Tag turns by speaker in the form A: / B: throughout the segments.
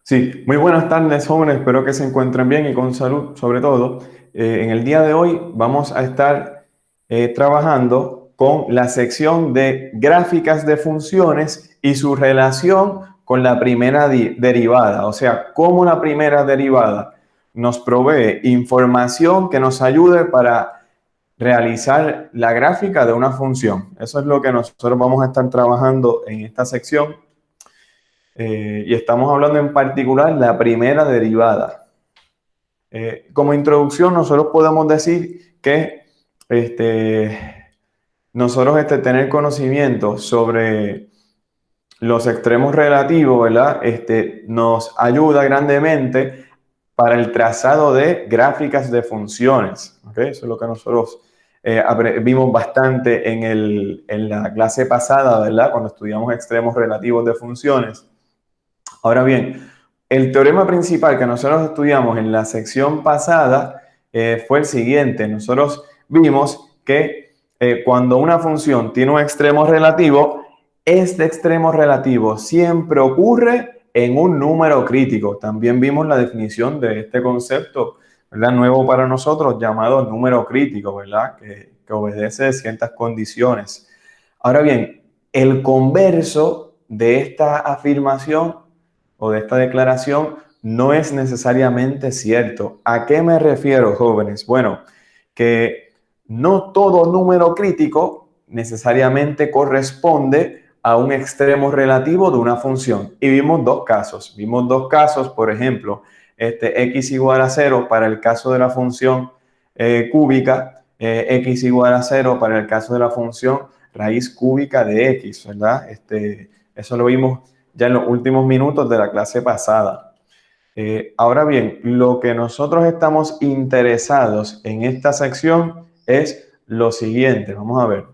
A: Sí, muy buenas tardes, jóvenes. Espero que se encuentren bien y con salud, sobre todo. En el día de hoy vamos a estar trabajando con la sección de gráficas de funciones y su relación con la primera derivada. O sea, cómo la primera derivada nos provee información que nos ayude para realizar la gráfica de una función. Eso es lo que nosotros vamos a estar trabajando en esta sección. Y estamos hablando en particular de la primera derivada. Como introducción, nosotros podemos decir que nosotros tener conocimiento sobre los extremos relativos, ¿verdad? Nos ayuda grandemente para el trazado de gráficas de funciones. ¿Okay? Eso es lo que nosotros vimos bastante en la clase pasada, ¿verdad? Cuando estudiamos extremos relativos de funciones. Ahora bien, el teorema principal que nosotros estudiamos en la sección pasada fue el siguiente. Nosotros vimos que cuando una función tiene un extremo relativo, este extremo relativo siempre ocurre en un número crítico. También vimos la definición de este concepto, ¿verdad? Nuevo para nosotros, llamado número crítico, ¿verdad? Que obedece ciertas condiciones. Ahora bien, el converso de esta afirmación o de esta declaración no es necesariamente cierto. ¿A qué me refiero, jóvenes? Bueno, que no todo número crítico necesariamente corresponde a un extremo relativo de una función. Y vimos dos casos. Vimos dos casos, por ejemplo, x igual a 0 para el caso de la función cúbica, x igual a 0 para el caso de la función raíz cúbica de x, ¿verdad? Eso lo vimos ya en los últimos minutos de la clase pasada. Ahora bien, lo que nosotros estamos interesados en esta sección es lo siguiente. Vamos a ver.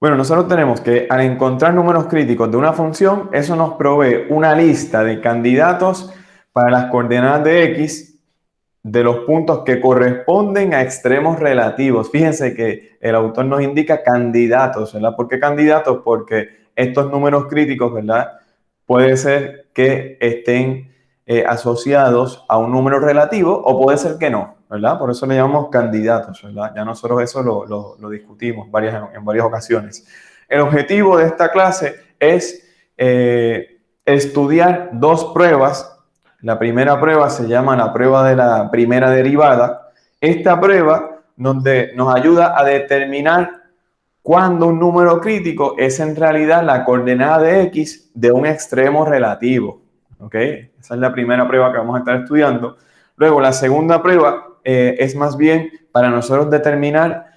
A: Bueno, nosotros tenemos que al encontrar números críticos de una función, eso nos provee una lista de candidatos para las coordenadas de x de los puntos que corresponden a extremos relativos. Fíjense que el autor nos indica candidatos, ¿verdad? ¿Por qué candidatos? Porque estos números críticos, ¿verdad? Puede ser que estén asociados a un número relativo o puede ser que no, ¿verdad? Por eso le llamamos candidatos, ¿verdad? Ya nosotros eso lo discutimos en varias ocasiones. El objetivo de esta clase es estudiar dos pruebas. La primera prueba se llama la prueba de la primera derivada. Esta prueba nos ayuda a determinar cuando un número crítico es en realidad la coordenada de x de un extremo relativo. ¿Ok? Esa es la primera prueba que vamos a estar estudiando. Luego, la segunda prueba es más bien para nosotros determinar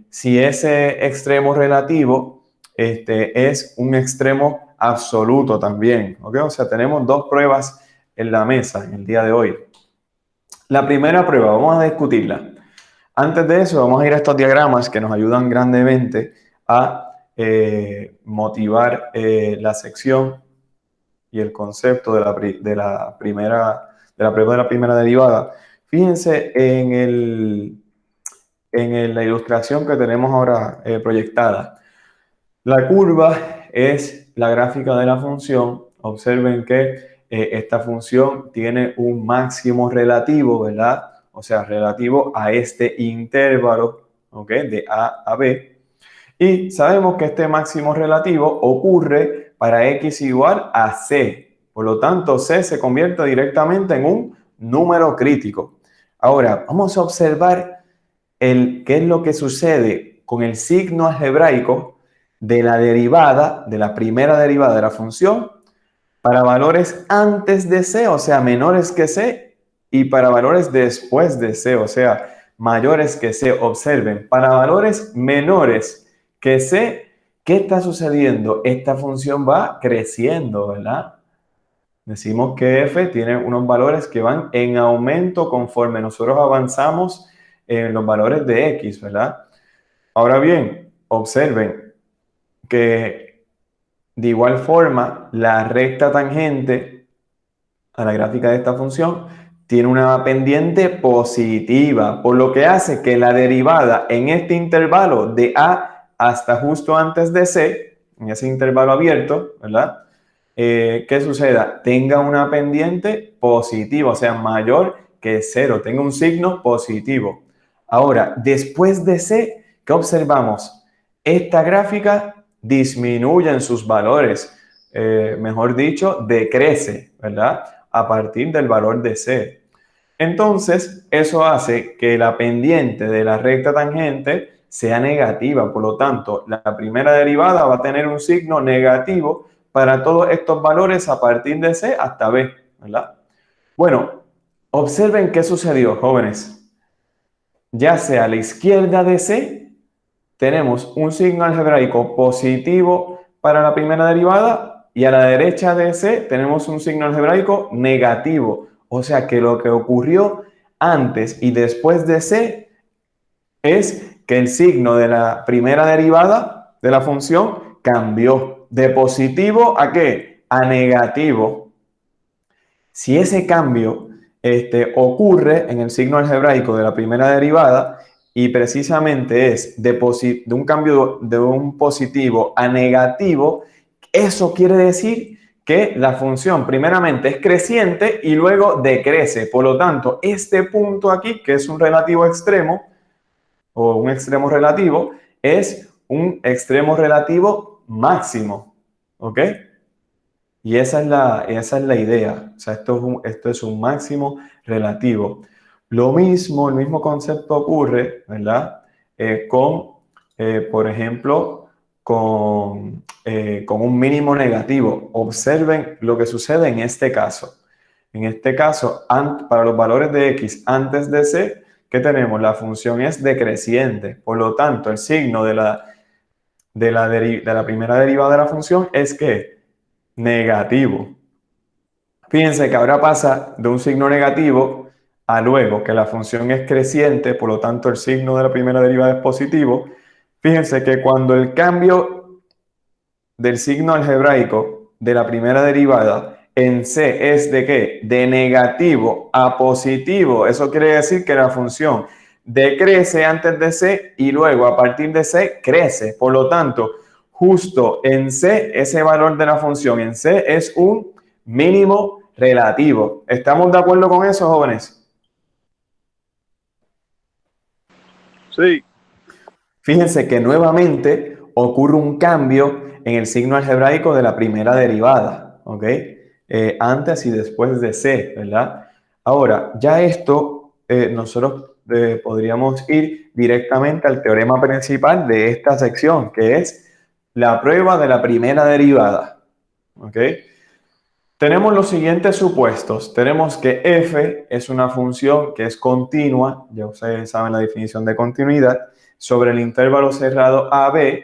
A: si ese extremo relativo es un extremo absoluto también. ¿Ok? O sea, tenemos dos pruebas en la mesa en el día de hoy. La primera prueba, vamos a discutirla. Antes de eso, vamos a ir a estos diagramas que nos ayudan grandemente a motivar la sección y el concepto de la prueba de la primera derivada. Fíjense la ilustración que tenemos ahora proyectada. La curva es la gráfica de la función. Observen que esta función tiene un máximo relativo, ¿verdad? O sea, relativo a este intervalo, ¿ok? De A a B. Y sabemos que este máximo relativo ocurre para x igual a c. Por lo tanto, c se convierte directamente en un número crítico. Ahora, vamos a observar qué es lo que sucede con el signo algebraico de la derivada, de la primera derivada de la función, para valores antes de c, o sea, menores que c, y para valores después de c, o sea, mayores que c. Observen, para valores menores que c, ¿qué está sucediendo? Esta función va creciendo, ¿verdad? Decimos que f tiene unos valores que van en aumento conforme nosotros avanzamos en los valores de x, ¿verdad? Ahora bien, observen que de igual forma la recta tangente a la gráfica de esta función tiene una pendiente positiva, por lo que hace que la derivada en este intervalo de a hasta justo antes de c, en ese intervalo abierto, ¿verdad? ¿qué suceda? Tenga una pendiente positiva, o sea, mayor que 0, tenga un signo positivo. Ahora, después de C, ¿qué observamos? Esta gráfica disminuye en sus valores, mejor dicho, decrece, ¿verdad? A partir del valor de C. Entonces, eso hace que la pendiente de la recta tangente sea negativa. Por lo tanto, la primera derivada va a tener un signo negativo para todos estos valores a partir de C hasta B, ¿verdad? Bueno, observen qué sucedió, jóvenes. Ya sea a la izquierda de C, tenemos un signo algebraico positivo para la primera derivada y a la derecha de C tenemos un signo algebraico negativo. O sea que lo que ocurrió antes y después de C es que el signo de la primera derivada de la función cambió de positivo a ¿qué? A negativo. Si ese cambio ocurre en el signo algebraico de la primera derivada y precisamente es de un cambio de un positivo a negativo, eso quiere decir que la función primeramente es creciente y luego decrece. Por lo tanto, este punto aquí, que es un relativo extremo o un extremo relativo, es un extremo relativo máximo. ¿Ok? Y esa es la idea. O sea, esto es un máximo relativo. Lo mismo, el mismo concepto ocurre, ¿verdad? Por ejemplo, con un mínimo negativo. Observen lo que sucede en este caso. En este caso, para los valores de x antes de c, ¿qué tenemos? La función es decreciente. Por lo tanto, el signo de la primera derivada de la función es que negativo. Fíjense que ahora pasa de un signo negativo a luego que la función es creciente, por lo tanto el signo de la primera derivada es positivo. Fíjense que cuando el cambio del signo algebraico de la primera derivada en C es de ¿qué? De negativo a positivo. Eso quiere decir que la función decrece antes de C y luego a partir de C crece. Por lo tanto, justo en C, ese valor de la función en C es un mínimo relativo. ¿Estamos de acuerdo con eso, jóvenes?
B: Sí.
A: Fíjense que nuevamente ocurre un cambio en el signo algebraico de la primera derivada, ¿ok? Antes y después de C, ¿verdad? Ahora, ya esto nosotros podríamos ir directamente al teorema principal de esta sección, que es la prueba de la primera derivada, ¿ok? Tenemos los siguientes supuestos. Tenemos que f es una función que es continua, ya ustedes saben la definición de continuidad, sobre el intervalo cerrado AB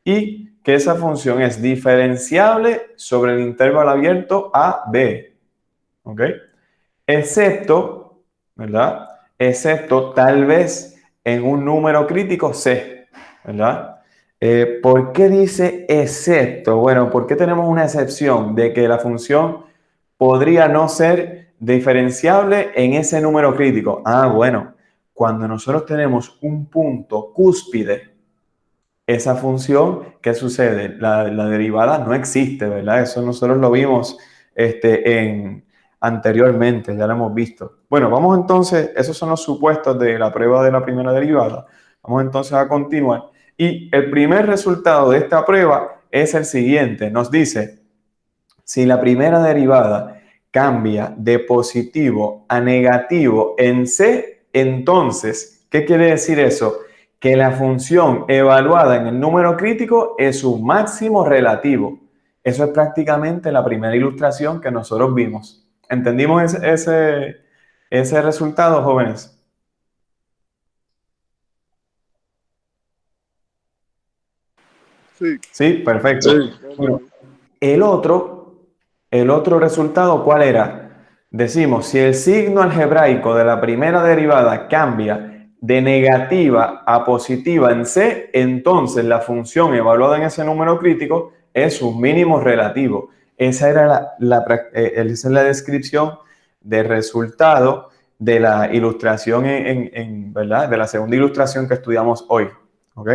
A: y que esa función es diferenciable sobre el intervalo abierto AB. ¿Ok? Excepto, ¿verdad? Excepto tal vez en un número crítico C, ¿verdad? ¿Por qué dice excepto? Bueno, ¿por qué tenemos una excepción de que la función podría no ser diferenciable en ese número crítico? Ah, bueno, cuando nosotros tenemos un punto cúspide, esa función, ¿qué sucede? La derivada no existe, ¿verdad? Eso nosotros lo vimos anteriormente, ya lo hemos visto. Bueno, vamos entonces, esos son los supuestos de la prueba de la primera derivada. Vamos entonces a continuar. Y el primer resultado de esta prueba es el siguiente. Nos dice, si la primera derivada cambia de positivo a negativo en C, entonces, ¿qué quiere decir eso? Que la función evaluada en el número crítico es su máximo relativo. Eso es prácticamente la primera ilustración que nosotros vimos. ¿Entendimos ese resultado, jóvenes?
B: Sí.
A: Sí, perfecto.
B: Sí.
A: Bueno, el otro resultado, ¿cuál era? Decimos, si el signo algebraico de la primera derivada cambia de negativa a positiva en C, entonces la función evaluada en ese número crítico es un mínimo relativo. Esa era esa es la descripción del resultado de la ilustración ¿verdad? De la segunda ilustración que estudiamos hoy. ¿Ok?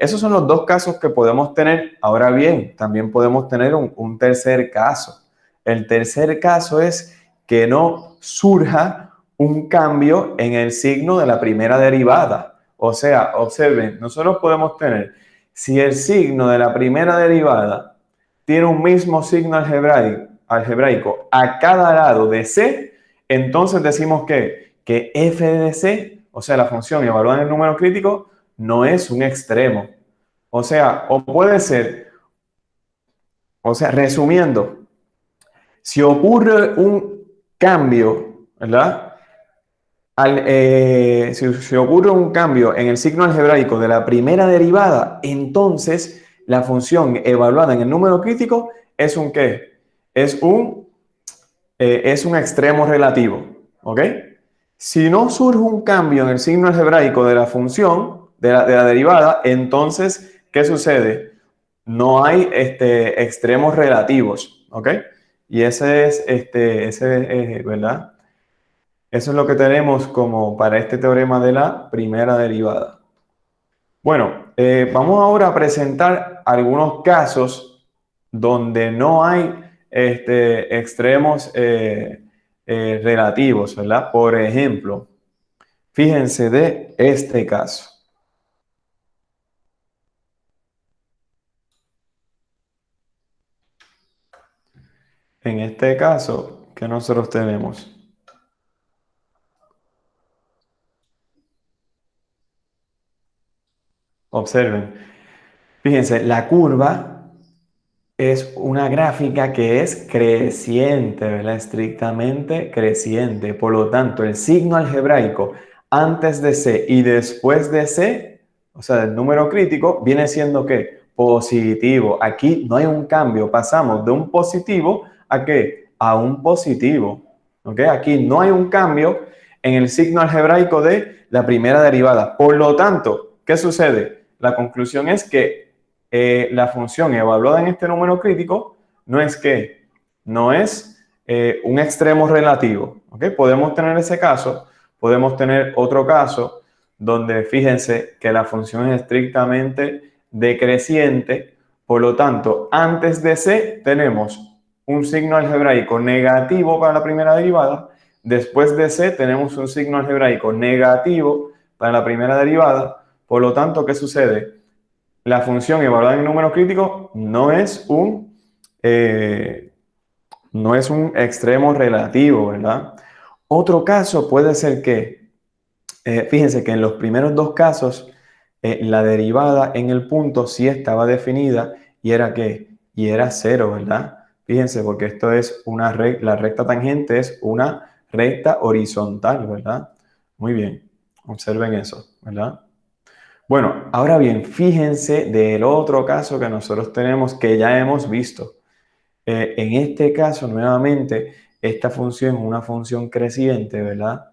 A: Esos son los dos casos que podemos tener. Ahora bien, también podemos tener un tercer caso. El tercer caso es que no surja un cambio en el signo de la primera derivada. O sea, observen, nosotros podemos tener, si el signo de la primera derivada tiene un mismo signo algebraico a cada lado de C, entonces decimos que f de C, o sea, la función evaluada en el número crítico, no es un extremo. O sea, o puede ser, o sea, resumiendo, si ocurre un cambio, ¿verdad? Si ocurre un cambio en el signo algebraico de la primera derivada, entonces la función evaluada en el número crítico es un ¿qué? Es un extremo relativo, ¿ok? Si no surge un cambio en el signo algebraico de la función, de la derivada, entonces, ¿qué sucede? No hay extremos relativos, ¿ok? Y ¿verdad? Eso es lo que tenemos como para este teorema de la primera derivada. Bueno, vamos ahora a presentar algunos casos donde no hay extremos relativos, ¿verdad? Por ejemplo, fíjense de este caso. En este caso, ¿qué nosotros tenemos? Observen. Fíjense, la curva es una gráfica que es creciente, ¿verdad? Estrictamente creciente. Por lo tanto, el signo algebraico antes de C y después de C, o sea, del número crítico, viene siendo ¿qué? Positivo. Aquí no hay un cambio. Pasamos de un positivo a ¿qué? A un positivo. ¿Ok? Aquí no hay un cambio en el signo algebraico de la primera derivada. Por lo tanto, ¿qué sucede? La conclusión es que la función evaluada en este número crítico no es que no es un extremo relativo. ¿Okay? Podemos tener ese caso, podemos tener otro caso donde fíjense que la función es estrictamente decreciente, por lo tanto, antes de C tenemos un signo algebraico negativo para la primera derivada, después de C tenemos un signo algebraico negativo para la primera derivada, por lo tanto, ¿qué sucede? La función evaluada en el número crítico no es un extremo relativo, ¿verdad? Otro caso puede ser que, fíjense que en los primeros dos casos, la derivada en el punto sí estaba definida y era ¿qué? Y era cero, ¿verdad? Fíjense, porque esto es la recta tangente es una recta horizontal, ¿verdad? Muy bien, observen eso, ¿verdad? Bueno, ahora bien, fíjense del otro caso que nosotros tenemos que ya hemos visto. En este caso, nuevamente, esta función es una función creciente, ¿verdad?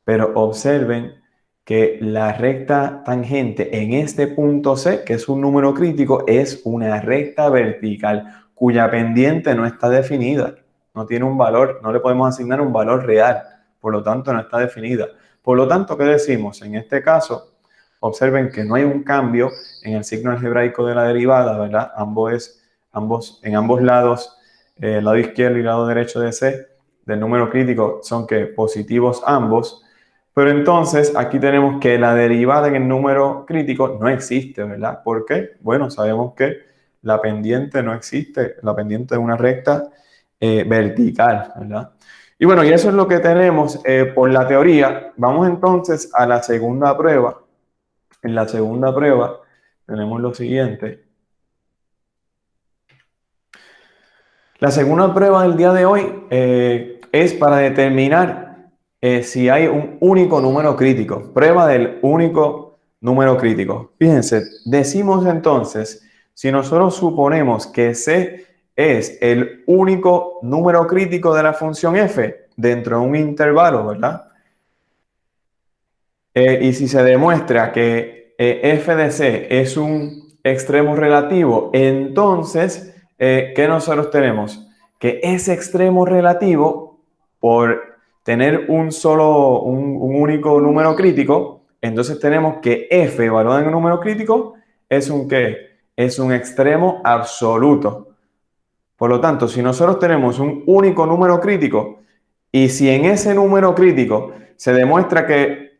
A: Pero observen que la recta tangente en este punto C, que es un número crítico, es una recta vertical cuya pendiente no está definida. No tiene un valor, no le podemos asignar un valor real. Por lo tanto, no está definida. Por lo tanto, ¿qué decimos? En este caso, observen que no hay un cambio en el signo algebraico de la derivada, ¿verdad? En ambos lados, lado izquierdo y lado derecho de C, del número crítico, son que positivos ambos. Pero entonces aquí tenemos que la derivada en el número crítico no existe, ¿verdad? ¿Por qué? Bueno, sabemos que la pendiente no existe, la pendiente es una recta vertical, ¿verdad? Y bueno, y eso es lo que tenemos por la teoría. Vamos entonces a la segunda prueba. En la segunda prueba tenemos lo siguiente. La segunda prueba del día de hoy es para determinar si hay un único número crítico. Prueba del único número crítico. Fíjense, decimos entonces, si nosotros suponemos que C es el único número crítico de la función f dentro de un intervalo, ¿verdad? Y si se demuestra que f de c es un extremo relativo, entonces, ¿qué nosotros tenemos? Que ese extremo relativo, por tener un único número crítico, entonces tenemos que f evaluado en un número crítico es un ¿qué? Es un extremo absoluto. Por lo tanto, si nosotros tenemos un único número crítico y si en ese número crítico se demuestra que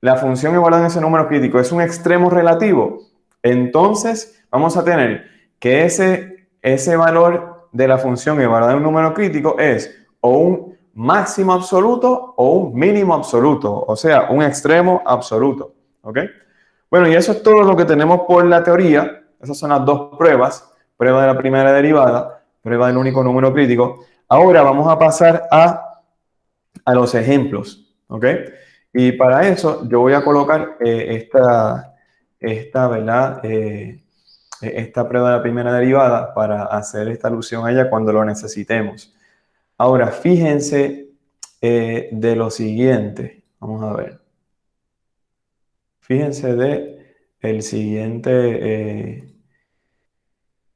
A: la función evaluada en ese número crítico es un extremo relativo, entonces vamos a tener que ese valor de la función evaluada en un número crítico es o un máximo absoluto o un mínimo absoluto, o sea, un extremo absoluto. ¿Ok? Bueno, y eso es todo lo que tenemos por la teoría. Esas son las dos pruebas, prueba de la primera derivada, prueba del único número crítico. Ahora vamos a pasar a los ejemplos, ¿ok? Y para eso yo voy a colocar ¿verdad? Esta prueba de la primera derivada para hacer esta alusión a ella cuando lo necesitemos. Ahora, fíjense de lo siguiente. Vamos a ver. Fíjense de el siguiente.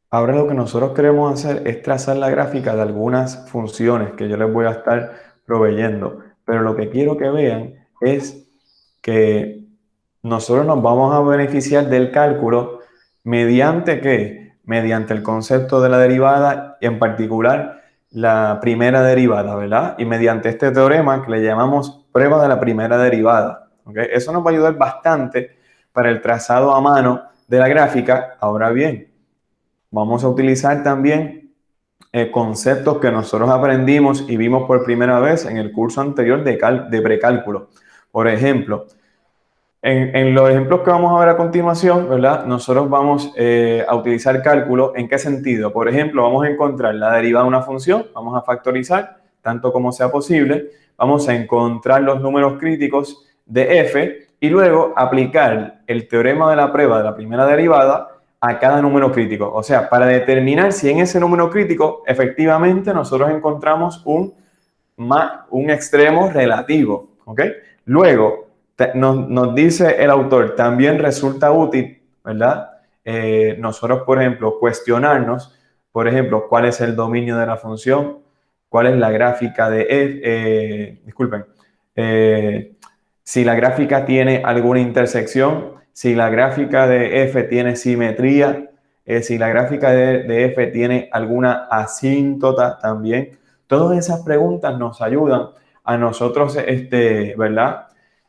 A: Ahora lo que nosotros queremos hacer es trazar la gráfica de algunas funciones que yo les voy a estar proveyendo. Pero lo que quiero que vean es que nosotros nos vamos a beneficiar del cálculo mediante ¿qué? Mediante el concepto de la derivada y en particular la primera derivada, ¿verdad? Y mediante este teorema que le llamamos prueba de la primera derivada. ¿Ok? Eso nos va a ayudar bastante para el trazado a mano de la gráfica. Ahora bien, vamos a utilizar también conceptos que nosotros aprendimos y vimos por primera vez en el curso anterior de precálculo. Por ejemplo, en los ejemplos que vamos a ver a continuación, ¿verdad? Nosotros vamos a utilizar cálculo. ¿En qué sentido? Por ejemplo, vamos a encontrar la derivada de una función, vamos a factorizar tanto como sea posible, vamos a encontrar los números críticos de f y luego aplicar el teorema de la prueba de la primera derivada a cada número crítico. O sea, para determinar si en ese número crítico efectivamente nosotros encontramos un extremo relativo. ¿Ok? Luego, nos dice el autor, también resulta útil, ¿verdad? Nosotros, por ejemplo, cuestionarnos, por ejemplo, cuál es el dominio de la función, cuál es la gráfica de f, disculpen, si la gráfica tiene alguna intersección, si la gráfica de f tiene simetría, si la gráfica de f tiene alguna asíntota también. Todas esas preguntas nos ayudan a nosotros, ¿verdad?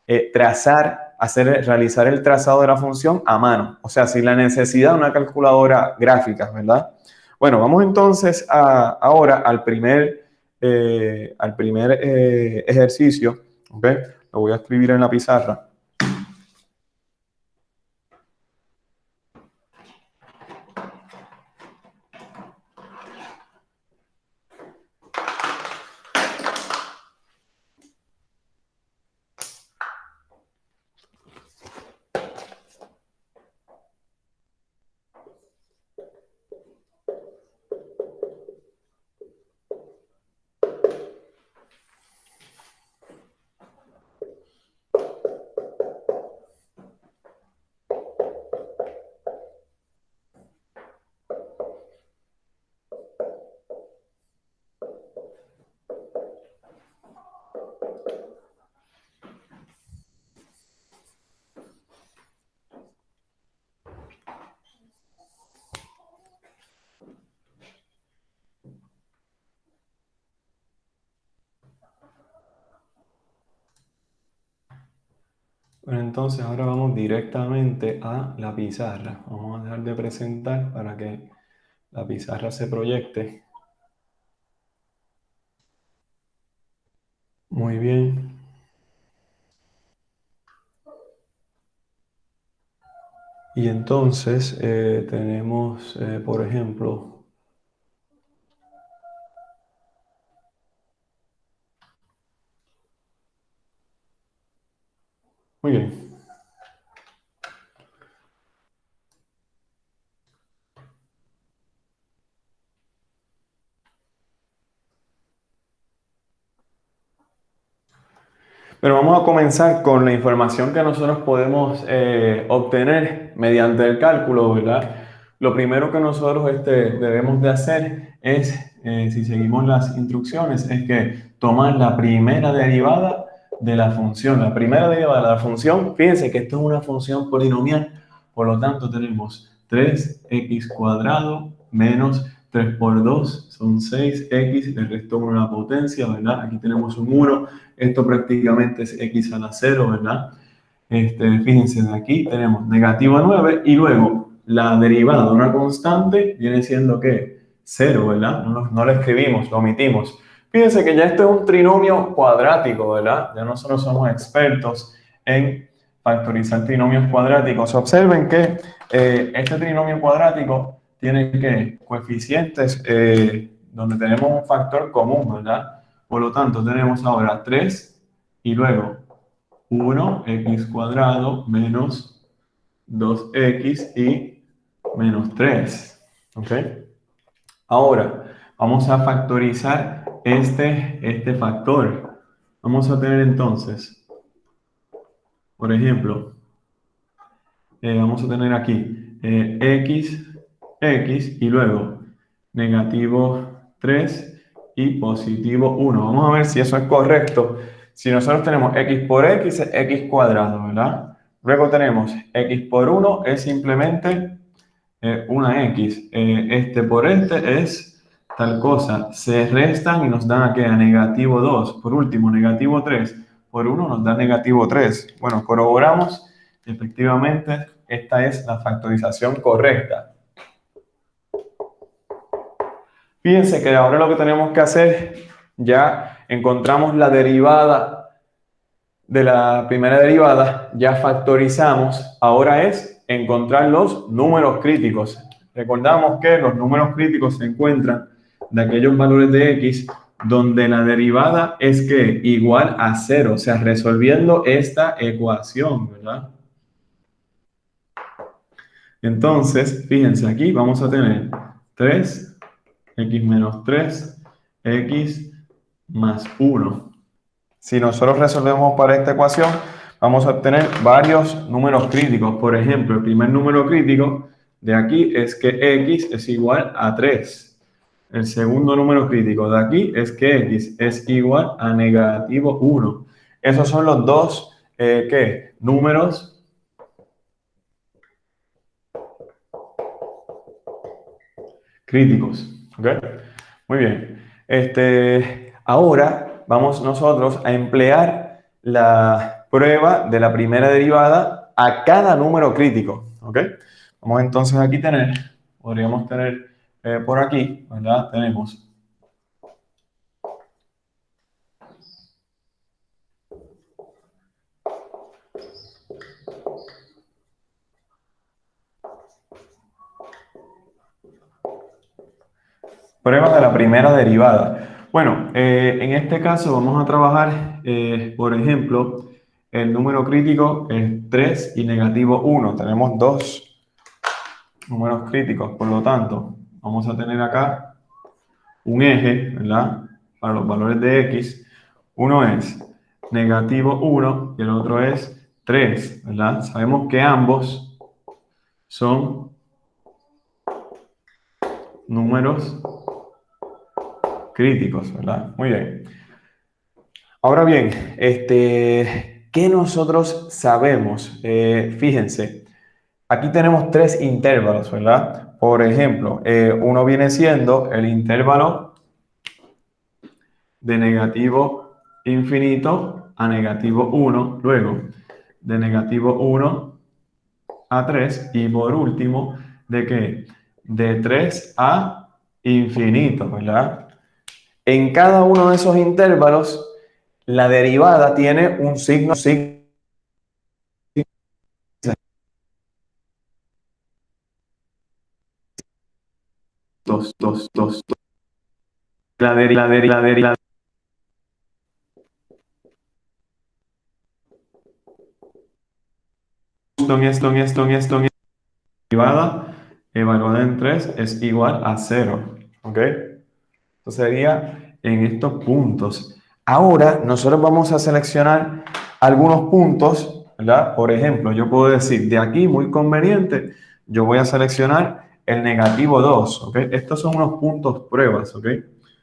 A: Realizar el trazado de la función a mano. O sea, sin la necesidad de una calculadora gráfica, ¿verdad? Bueno, vamos entonces ahora al primer ejercicio, ¿ok? Lo voy a escribir en la pizarra. Bueno, entonces ahora vamos directamente a la pizarra. Vamos a dejar de presentar para que la pizarra se proyecte. Muy bien. Y entonces tenemos, por ejemplo, muy bien. Pero vamos a comenzar con la información que nosotros podemos obtener mediante el cálculo, ¿verdad? Lo primero que nosotros debemos de hacer es, si seguimos las instrucciones, es que tomar la primera derivada de la función. La primera derivada de la función, fíjense que esto es una función polinomial, Por lo tanto, tenemos 3x cuadrado menos 3 por 2 son 6x, le restó 1 a la potencia, ¿verdad? Aquí tenemos un 1, esto prácticamente es x a la 0, ¿verdad? Fíjense, de aquí tenemos negativo 9 y luego la derivada de una constante viene siendo ¿qué? 0, ¿verdad? No lo escribimos, lo omitimos. Fíjense que ya esto es un trinomio cuadrático, ¿verdad? Ya nosotros somos expertos en factorizar trinomios cuadráticos. Observen que este trinomio cuadrático tiene ¿qué? Coeficientes donde tenemos un factor común, ¿verdad? Por lo tanto, tenemos ahora 3 y luego 1x cuadrado menos 2x y menos 3. ¿Ok? Ahora, vamos a factorizar este factor. Vamos a tener entonces, por ejemplo, vamos a tener aquí x y luego negativo 3 y positivo 1. Vamos a ver si eso es correcto. Si nosotros tenemos x por x es x cuadrado, ¿verdad? Luego tenemos x por 1 es simplemente una x. Este por este es tal cosa. Se restan y nos dan aquí a negativo 2. Por último, negativo 3 por 1 nos da negativo 3. Bueno, corroboramos. Efectivamente, esta es la factorización correcta. Fíjense que ahora lo que tenemos que hacer, ya encontramos la derivada de la primera derivada, ya factorizamos, ahora es encontrar los números críticos. Recordamos que los números críticos se encuentran de aquellos valores de x donde la derivada es que igual a 0, o sea, resolviendo esta ecuación, ¿verdad? Entonces, fíjense, aquí vamos a tener 3, x menos 3, x más 1. Si nosotros resolvemos para esta ecuación, vamos a obtener varios números críticos. Por ejemplo, el primer número crítico de aquí es que x es igual a 3. El segundo número crítico de aquí es que x es igual a negativo 1. Esos son los dos números críticos. ¿Ok? Muy bien. Ahora vamos nosotros a emplear la prueba de la primera derivada a cada número crítico. ¿Ok? Vamos entonces aquí podríamos tener por aquí, ¿verdad? Tenemos prueba de la primera derivada. Bueno, en este caso vamos a trabajar, por ejemplo, el número crítico es 3 y negativo 1. Tenemos dos números críticos, por lo tanto, vamos a tener acá un eje, ¿verdad? Para los valores de x. Uno es negativo 1 y el otro es 3, ¿verdad? Sabemos que ambos son números críticos, ¿verdad? Muy bien. Ahora bien, ¿qué nosotros sabemos? Fíjense, aquí tenemos tres intervalos, ¿verdad? Por ejemplo, uno viene siendo el intervalo de negativo infinito a negativo 1, luego de negativo 1 a 3 y por último, ¿de qué? De 3 a infinito, ¿verdad? En cada uno de esos intervalos, la derivada tiene un signo, dos. La derivada derivada evaluada en 3 es igual a 0. ¿Ok? Esto sería en estos puntos. Ahora nosotros vamos a seleccionar algunos puntos, ¿verdad? Por ejemplo, yo puedo decir, de aquí, muy conveniente, yo voy a seleccionar el negativo 2, ¿ok? Estos son unos puntos pruebas, ¿ok?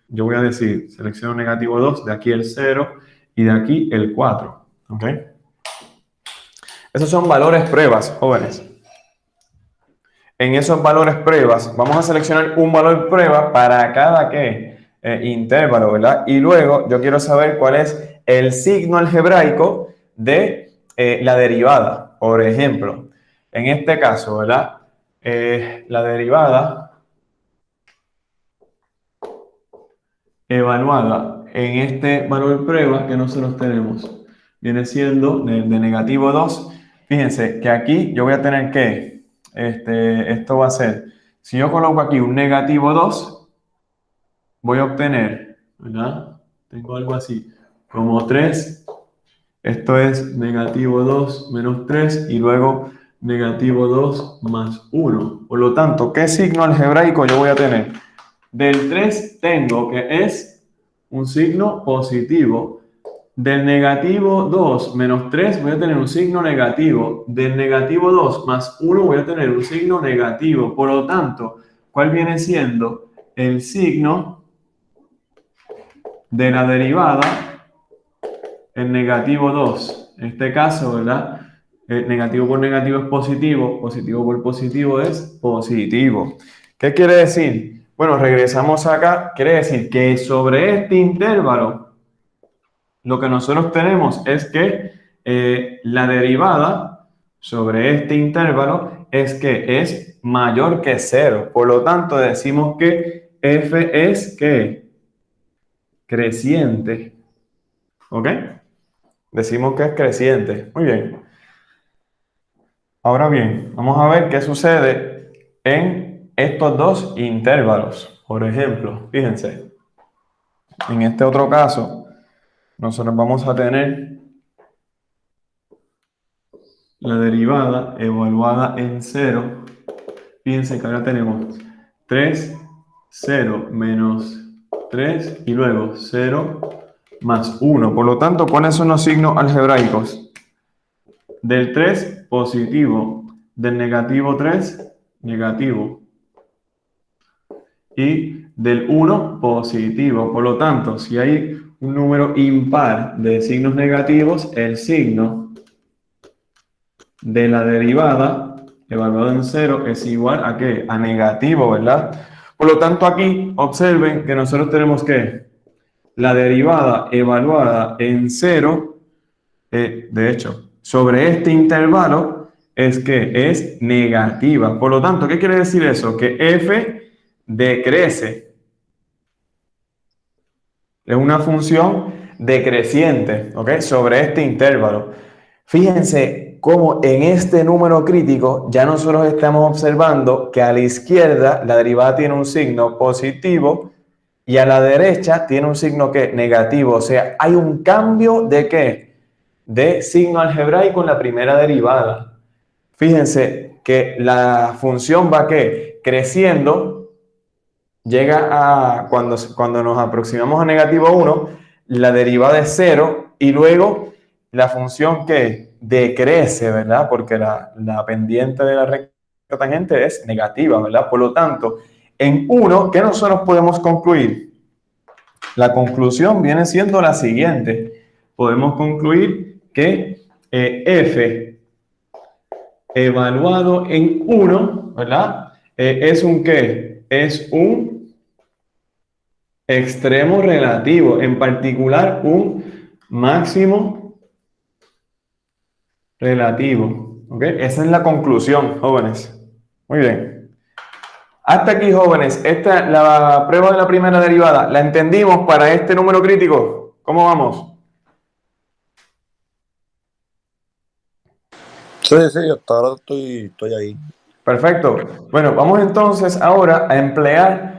A: Yo voy a decir, selecciono negativo 2, de aquí el 0 y de aquí el 4, ¿ok? Esos son valores pruebas, jóvenes. en esos valores pruebas, vamos a seleccionar un valor prueba para cada intervalo, ¿verdad? Y luego yo quiero saber cuál es el signo algebraico de la derivada. Por ejemplo, en este caso, ¿verdad? La derivada evaluada en este valor prueba que nosotros tenemos viene siendo de negativo 2. Fíjense que aquí yo voy a tener que, esto va a ser, si yo coloco aquí un negativo 2, voy a obtener, ¿verdad? Tengo algo así, como 3. Esto es negativo 2 menos 3 y luego negativo 2 más 1. Por lo tanto, ¿qué signo algebraico yo voy a tener? Del 3 tengo que es un signo positivo. Del negativo 2 menos 3 voy a tener un signo negativo. Del negativo 2 más 1 voy a tener un signo negativo. Por lo tanto, ¿cuál viene siendo el signo de la derivada en negativo 2? En este caso, ¿verdad? Negativo por negativo es positivo, positivo por positivo es positivo. ¿Qué quiere decir? Bueno, regresamos acá. Quiere decir que sobre este intervalo, lo que nosotros tenemos es que la derivada sobre este intervalo es que es mayor que 0. Por lo tanto, decimos que f es ¿qué? Creciente. ¿Ok? Decimos que es creciente. Muy bien. Ahora bien, vamos a ver qué sucede en estos dos intervalos. Por ejemplo, fíjense, en este otro caso, nosotros vamos a tener la derivada evaluada en 0. Fíjense que ahora tenemos 3, 0 menos 3 y luego 0 más 1. Por lo tanto, ¿cuáles son los signos algebraicos? Del 3, positivo. Del negativo 3, negativo. Y del 1, positivo. Por lo tanto, si hay un número impar de signos negativos, el signo de la derivada evaluado en 0 es igual a ¿qué? A negativo, ¿verdad? Por lo tanto, aquí observen que nosotros tenemos que la derivada evaluada en 0, de hecho, sobre este intervalo es que es negativa. Por lo tanto, ¿qué quiere decir eso? Que f decrece. Es una función decreciente, ¿ok? Sobre este intervalo. Fíjense cómo en este número crítico ya nosotros estamos observando que a la izquierda la derivada tiene un signo positivo y a la derecha tiene un signo ¿qué? Negativo. O sea, hay un cambio de ¿qué? De signo algebraico en la primera derivada. Fíjense que la función va ¿qué? Creciendo. Llega a, cuando nos aproximamos a negativo 1, la derivada es 0 y luego la función que decrece, ¿verdad? Porque la pendiente de la recta tangente es negativa, ¿verdad? Por lo tanto, en 1, ¿qué nosotros podemos concluir? La conclusión viene siendo la siguiente. Podemos concluir que f evaluado en 1, ¿verdad? ¿Es un qué? Es un extremo relativo, en particular un máximo relativo. ¿Ok? Esa es la conclusión, jóvenes. Muy bien. Hasta aquí, jóvenes. La prueba de la primera derivada. ¿La entendimos para este número crítico? ¿Cómo vamos?
B: Sí, sí, hasta ahora estoy ahí.
A: Perfecto. Bueno, vamos entonces ahora a emplear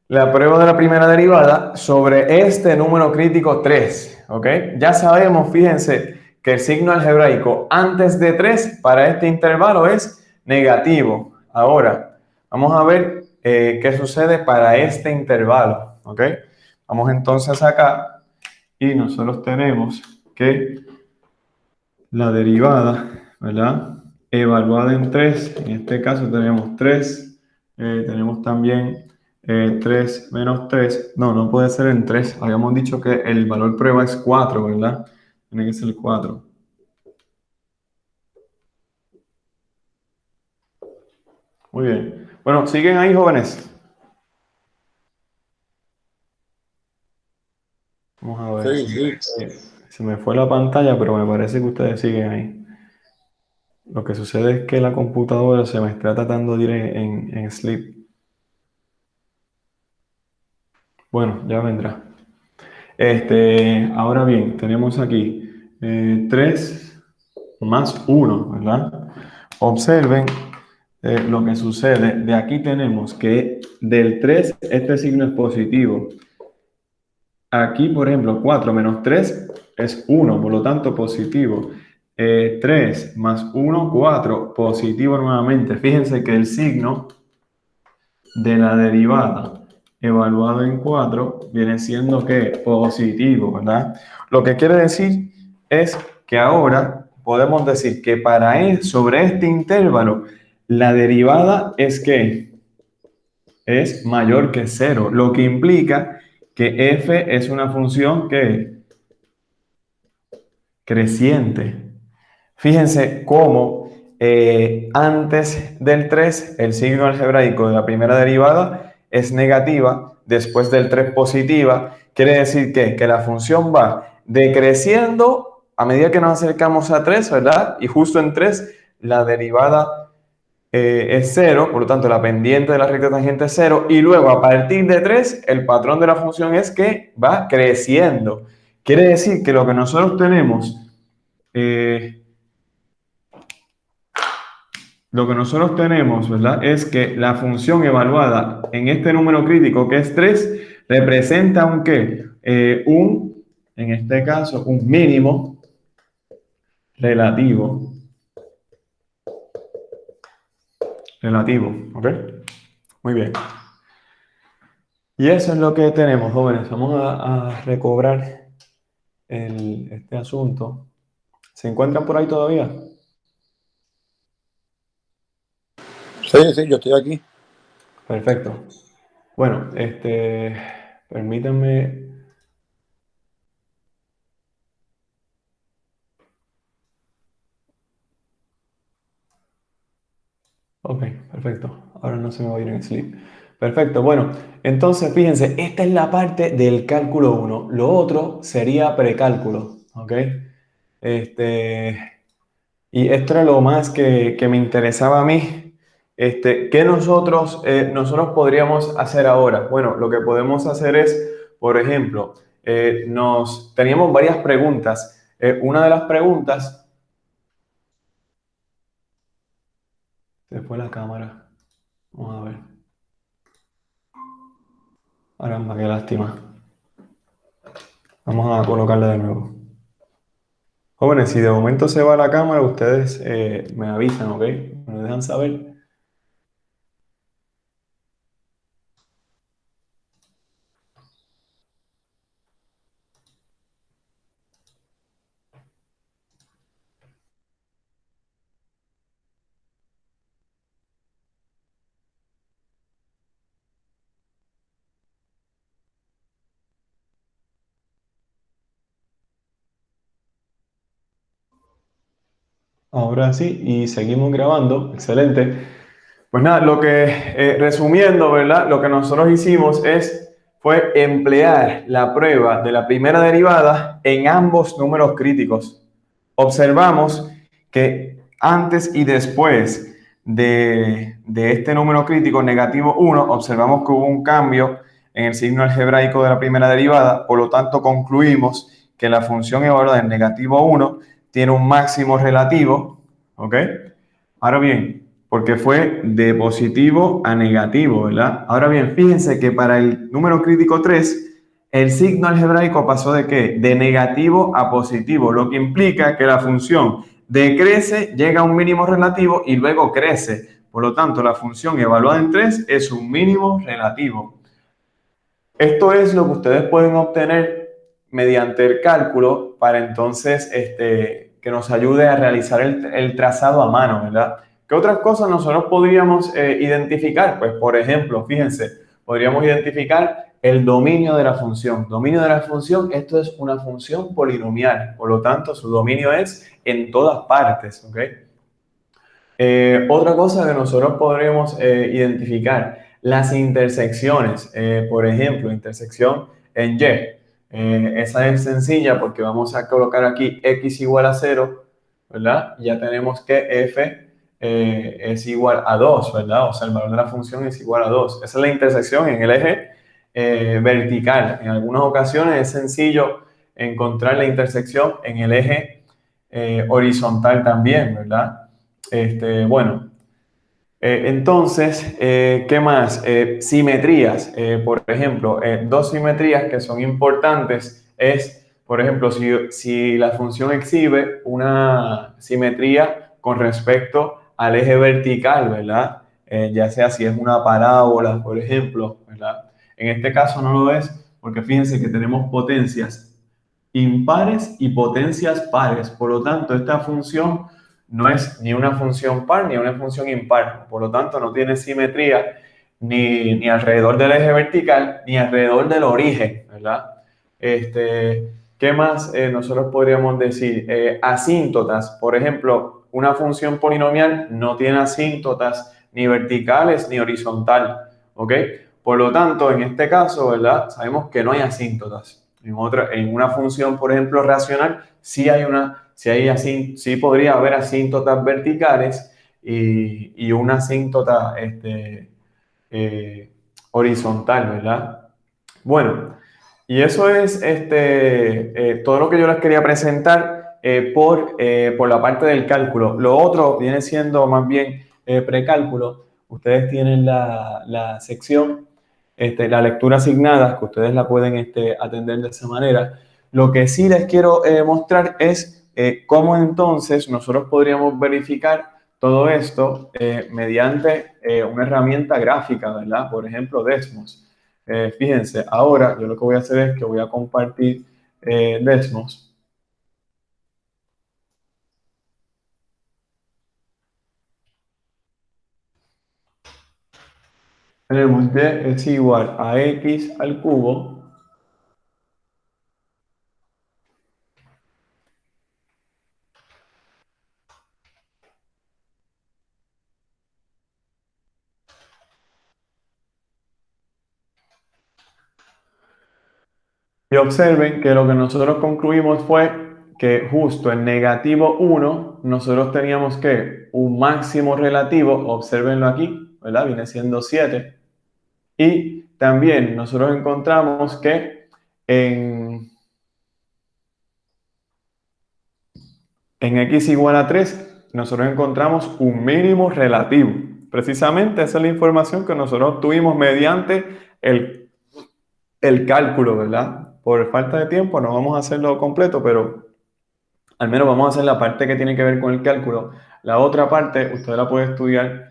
A: la prueba de la primera derivada sobre este número crítico 3. ¿Ok? Ya sabemos, fíjense, que el signo algebraico antes de 3 para este intervalo es negativo. Ahora, vamos a ver qué sucede para este intervalo. ¿Ok? Vamos entonces acá y nosotros tenemos que la derivada, ¿verdad? Evaluada en 3, en este caso tenemos 3, tenemos también 3 menos 3, no puede ser en 3, habíamos dicho que el valor prueba es 4, ¿verdad? Tiene que ser 4. Muy bien. Bueno, ¿siguen ahí, jóvenes? Vamos a ver.
B: Sí, sí.
A: Se me fue la pantalla, pero me parece que ustedes siguen ahí. Lo que sucede es que la computadora se me está tratando de ir en sleep. Bueno, ya vendrá. Ahora bien, tenemos aquí 3 más 1, ¿verdad? Observen lo que sucede. De aquí tenemos que del 3 este signo es positivo. Aquí, por ejemplo, 4 menos 3 es 1, por lo tanto positivo. 3 más 1, 4, positivo nuevamente. Fíjense que el signo de la derivada evaluado en 4 viene siendo que positivo, ¿verdad? Lo que quiere decir es que ahora podemos decir que sobre este intervalo la derivada es que es mayor que 0, lo que implica que f es una función que creciente. Fíjense cómo antes del 3 el signo algebraico de la primera derivada es negativa, después del 3 positiva. Quiere decir que la función va decreciendo a medida que nos acercamos a 3, ¿verdad? Y justo en 3 la derivada es 0, por lo tanto la pendiente de la recta tangente es 0, y luego a partir de 3 el patrón de la función es que va creciendo. Quiere decir que lo que nosotros tenemos eh, ¿verdad? Es que la función evaluada en este número crítico, que es 3, representa un ¿qué? En este caso, un mínimo relativo. Relativo, ¿ok? Muy bien. Y eso es lo que tenemos, jóvenes. Vamos a recobrar este asunto. ¿Se encuentran por ahí todavía?
B: Sí, sí, yo estoy aquí.
A: Perfecto. Bueno, permítanme. Ok, perfecto. Ahora no se me va a ir en sleep. Perfecto. Bueno, entonces fíjense, esta es la parte del cálculo 1. Lo otro sería precálculo. ¿Ok? Este, y esto era lo más que me interesaba a mí. ¿Qué nosotros podríamos hacer ahora? Bueno, lo que podemos hacer es, por ejemplo, teníamos varias preguntas. Una de las preguntas, se fue la cámara. Vamos a ver. Caramba, qué lástima. Vamos a colocarla de nuevo. Jóvenes, si de momento se va la cámara, ustedes me avisan, ¿ok? Me dejan saber. Ahora sí, y seguimos grabando. Excelente. Pues nada, resumiendo, ¿verdad? Lo que nosotros hicimos fue emplear la prueba de la primera derivada en ambos números críticos. Observamos que antes y después de este número crítico negativo 1, observamos que hubo un cambio en el signo algebraico de la primera derivada, por lo tanto concluimos que la función evaluada en negativo 1 tiene un máximo relativo, ¿ok? Ahora bien, porque fue de positivo a negativo, ¿verdad? Ahora bien, fíjense que para el número crítico 3, el signo algebraico pasó de ¿qué? De negativo a positivo, lo que implica que la función decrece, llega a un mínimo relativo y luego crece. Por lo tanto, la función evaluada en 3 es un mínimo relativo. Esto es lo que ustedes pueden obtener mediante el cálculo para entonces que nos ayude a realizar el trazado a mano, ¿verdad? ¿Qué otras cosas nosotros podríamos identificar? Pues, por ejemplo, fíjense, podríamos identificar el dominio de la función. Dominio de la función, esto es una función polinomial, por lo tanto, su dominio es en todas partes, ¿ok? Otra cosa que nosotros podremos identificar, las intersecciones. Por ejemplo, intersección en Y. Esa es sencilla porque vamos a colocar aquí x igual a 0, ¿verdad? Ya tenemos que f es igual a 2, ¿verdad? O sea, el valor de la función es igual a 2. Esa es la intersección en el eje vertical. En algunas ocasiones es sencillo encontrar la intersección en el eje horizontal también, ¿verdad? Bueno, entonces, ¿qué más? Simetrías. Por ejemplo, dos simetrías que son importantes es, por ejemplo, si la función exhibe una simetría con respecto al eje vertical, ¿verdad? Ya sea si es una parábola, por ejemplo, ¿verdad? En este caso no lo es porque fíjense que tenemos potencias impares y potencias pares. Por lo tanto, esta función no es ni una función par ni una función impar. Por lo tanto, no tiene simetría ni alrededor del eje vertical ni alrededor del origen, ¿verdad? ¿Qué más nosotros podríamos decir? Asíntotas. Por ejemplo, una función polinomial no tiene asíntotas ni verticales ni horizontal, ¿ok? Por lo tanto, en este caso, ¿verdad? Sabemos que no hay asíntotas. En una función, por ejemplo, racional, sí podría haber asíntotas verticales y una asíntota eh, horizontal, ¿verdad? Bueno, y eso es todo lo que yo les quería presentar por la parte del cálculo. Lo otro viene siendo más bien precálculo. Ustedes tienen la sección, la lectura asignada, que ustedes la pueden atender de esa manera. Lo que sí les quiero mostrar es cómo entonces nosotros podríamos verificar todo esto mediante una herramienta gráfica, ¿verdad? Por ejemplo, Desmos. Fíjense, ahora yo lo que voy a hacer es que voy a compartir Desmos. Tenemos D es igual a X al cubo y observen que lo que nosotros concluimos fue que justo en -1 nosotros teníamos que un máximo relativo, observenlo aquí, ¿verdad? Viene siendo 7. Y también nosotros encontramos que en x igual a 3 nosotros encontramos un mínimo relativo. Precisamente esa es la información que nosotros obtuvimos mediante el cálculo, ¿verdad? Por falta de tiempo no vamos a hacerlo completo, pero al menos vamos a hacer la parte que tiene que ver con el cálculo. La otra parte usted la puede estudiar,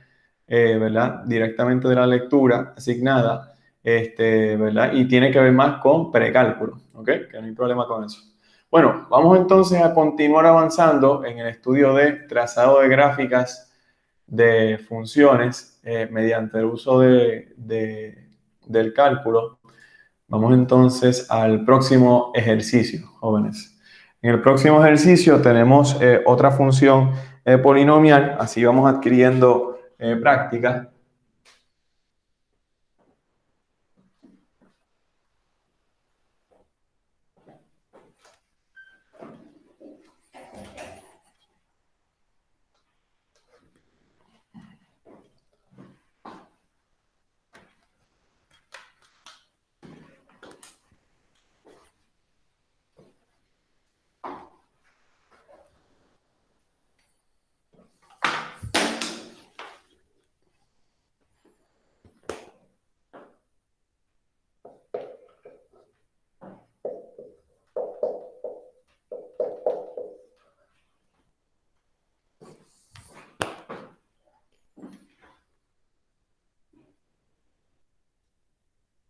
A: ¿verdad? Directamente de la lectura asignada, ¿verdad? Y tiene que ver más con precálculo, ¿ok? Que no hay problema con eso. Bueno, vamos entonces a continuar avanzando en el estudio de trazado de gráficas de funciones mediante el uso del cálculo. Vamos entonces al próximo ejercicio, jóvenes. En el próximo ejercicio tenemos otra función polinomial, así vamos adquiriendo práctica.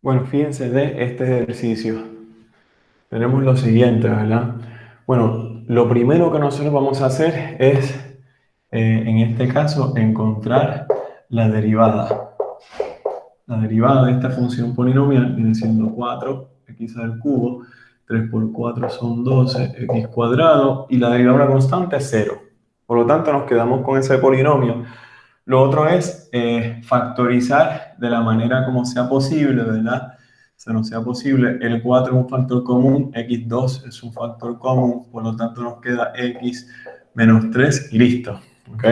A: Bueno, fíjense de este ejercicio. Tenemos lo siguiente, ¿verdad? Bueno, lo primero que nosotros vamos a hacer es, en este caso, encontrar la derivada. La derivada de esta función polinomial viene siendo 4x al cubo, 3 por 4 son 12, x cuadrado, y la derivada de una constante es 0. Por lo tanto, nos quedamos con ese polinomio. Lo otro es factorizar de la manera como sea posible, ¿verdad? Se nos sea posible. El 4 es un factor común, x2 es un factor común, por lo tanto nos queda x menos 3 y listo. ¿Ok?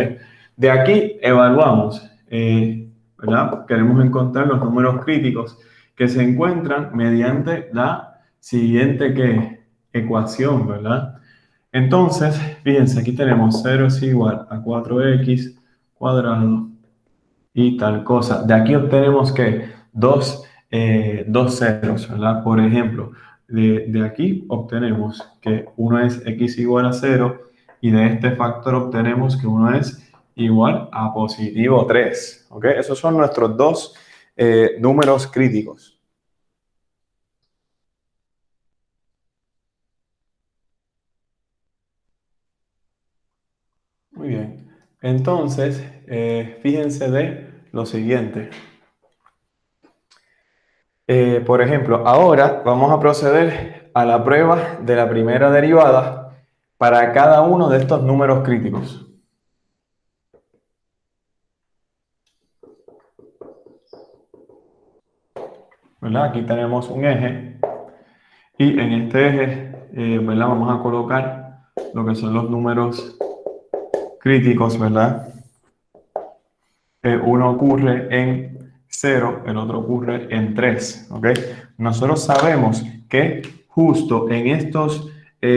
A: De aquí evaluamos, ¿verdad? Queremos encontrar los números críticos que se encuentran mediante la siguiente ecuación, ¿verdad? Entonces, fíjense, aquí tenemos 0 es igual a 4x cuadrado y tal cosa. De aquí obtenemos que dos ceros, ¿verdad? Por ejemplo, de aquí obtenemos que 1 es x igual a 0 y de este factor obtenemos que 1 es igual a positivo 3. ¿Ok? Esos son nuestros dos números críticos. Muy bien. Entonces, fíjense de lo siguiente. Por ejemplo, ahora vamos a proceder a la prueba de la primera derivada para cada uno de estos números críticos. ¿Verdad? Aquí tenemos un eje y en este eje, ¿verdad? Vamos a colocar lo que son los números críticos, ¿verdad? Uno ocurre en 0, el otro ocurre en 3, ¿ok? Nosotros sabemos que justo en estos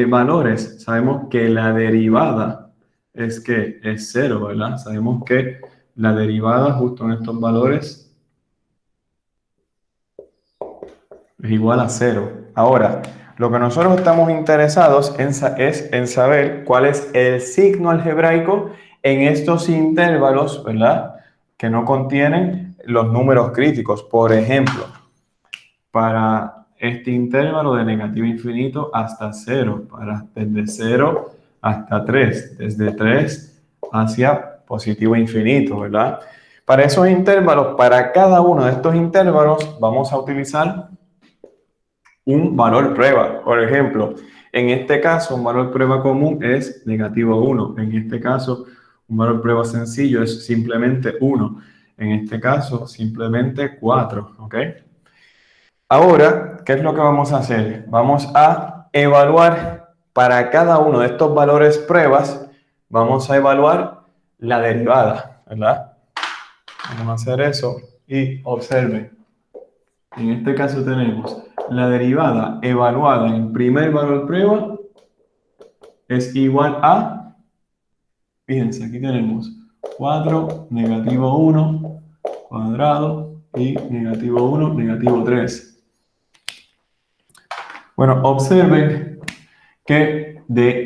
A: valores, sabemos que la derivada es 0, ¿verdad? Sabemos que la derivada justo en estos valores es igual a 0. Ahora, lo que nosotros estamos interesados es en saber cuál es el signo algebraico en estos intervalos, ¿verdad? Que no contienen los números críticos. Por ejemplo, para este intervalo de negativo infinito hasta 0, desde 0 hasta 3, desde 3 hacia positivo infinito, ¿verdad? Para esos intervalos, para cada uno de estos intervalos, vamos a utilizar un valor prueba. Por ejemplo, en este caso, un valor prueba común es negativo 1. En este caso, un valor prueba sencillo es simplemente 1. En este caso, simplemente 4. ¿Ok? Ahora, ¿qué es lo que vamos a hacer? Vamos a evaluar para cada uno de estos valores pruebas, vamos a evaluar la derivada, ¿verdad? Vamos a hacer eso y observen. En este caso tenemos la derivada evaluada en primer valor prueba es igual a, fíjense, aquí tenemos 4, negativo 1, cuadrado y negativo 1, negativo 3. Bueno, observen que de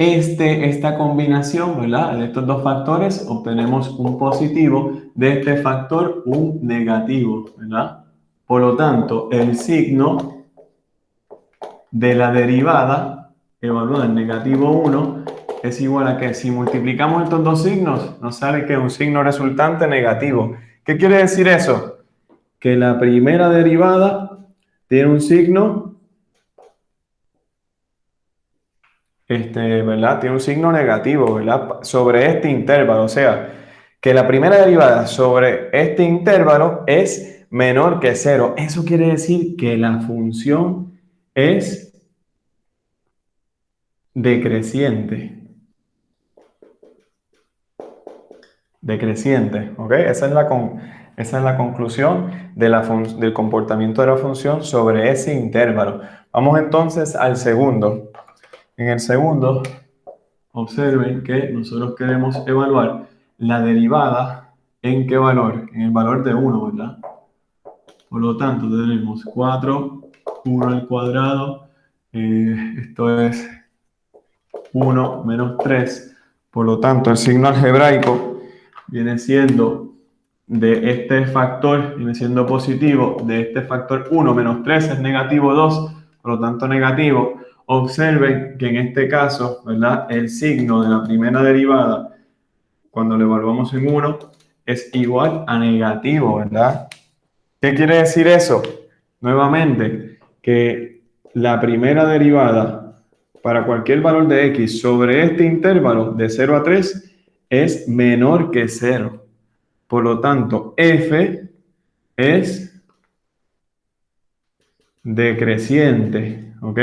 A: esta combinación, ¿verdad? De estos dos factores obtenemos un positivo, de este factor un negativo, ¿verdad? Por lo tanto, el signo de la derivada evaluada en negativo 1 es igual a que si multiplicamos estos dos signos, nos sale que un signo resultante negativo. ¿Qué quiere decir eso? Que la primera derivada tiene un signo, ¿verdad? Tiene un signo negativo, ¿verdad? Sobre este intervalo. O sea, que la primera derivada sobre este intervalo es menor que 0. Eso quiere decir que la función es decreciente. Decreciente, ¿ok? Esa es la conclusión del comportamiento de la función sobre ese intervalo. Vamos entonces al segundo. En el segundo, observen que nosotros queremos evaluar la derivada ¿en qué valor? En el valor de 1, ¿verdad? Por lo tanto, tenemos 4, 1 al cuadrado, esto es 1 menos 3. Por lo tanto, el signo algebraico viene siendo de este factor, viene siendo positivo, de este factor 1 menos 3 es negativo 2, por lo tanto negativo. Observen que en este caso, ¿verdad? El signo de la primera derivada, cuando lo evaluamos en 1, es igual a negativo, ¿verdad? ¿Qué quiere decir eso? Nuevamente, que la primera derivada para cualquier valor de x sobre este intervalo de 0 a 3 es menor que 0. Por lo tanto, f es decreciente. ¿Ok?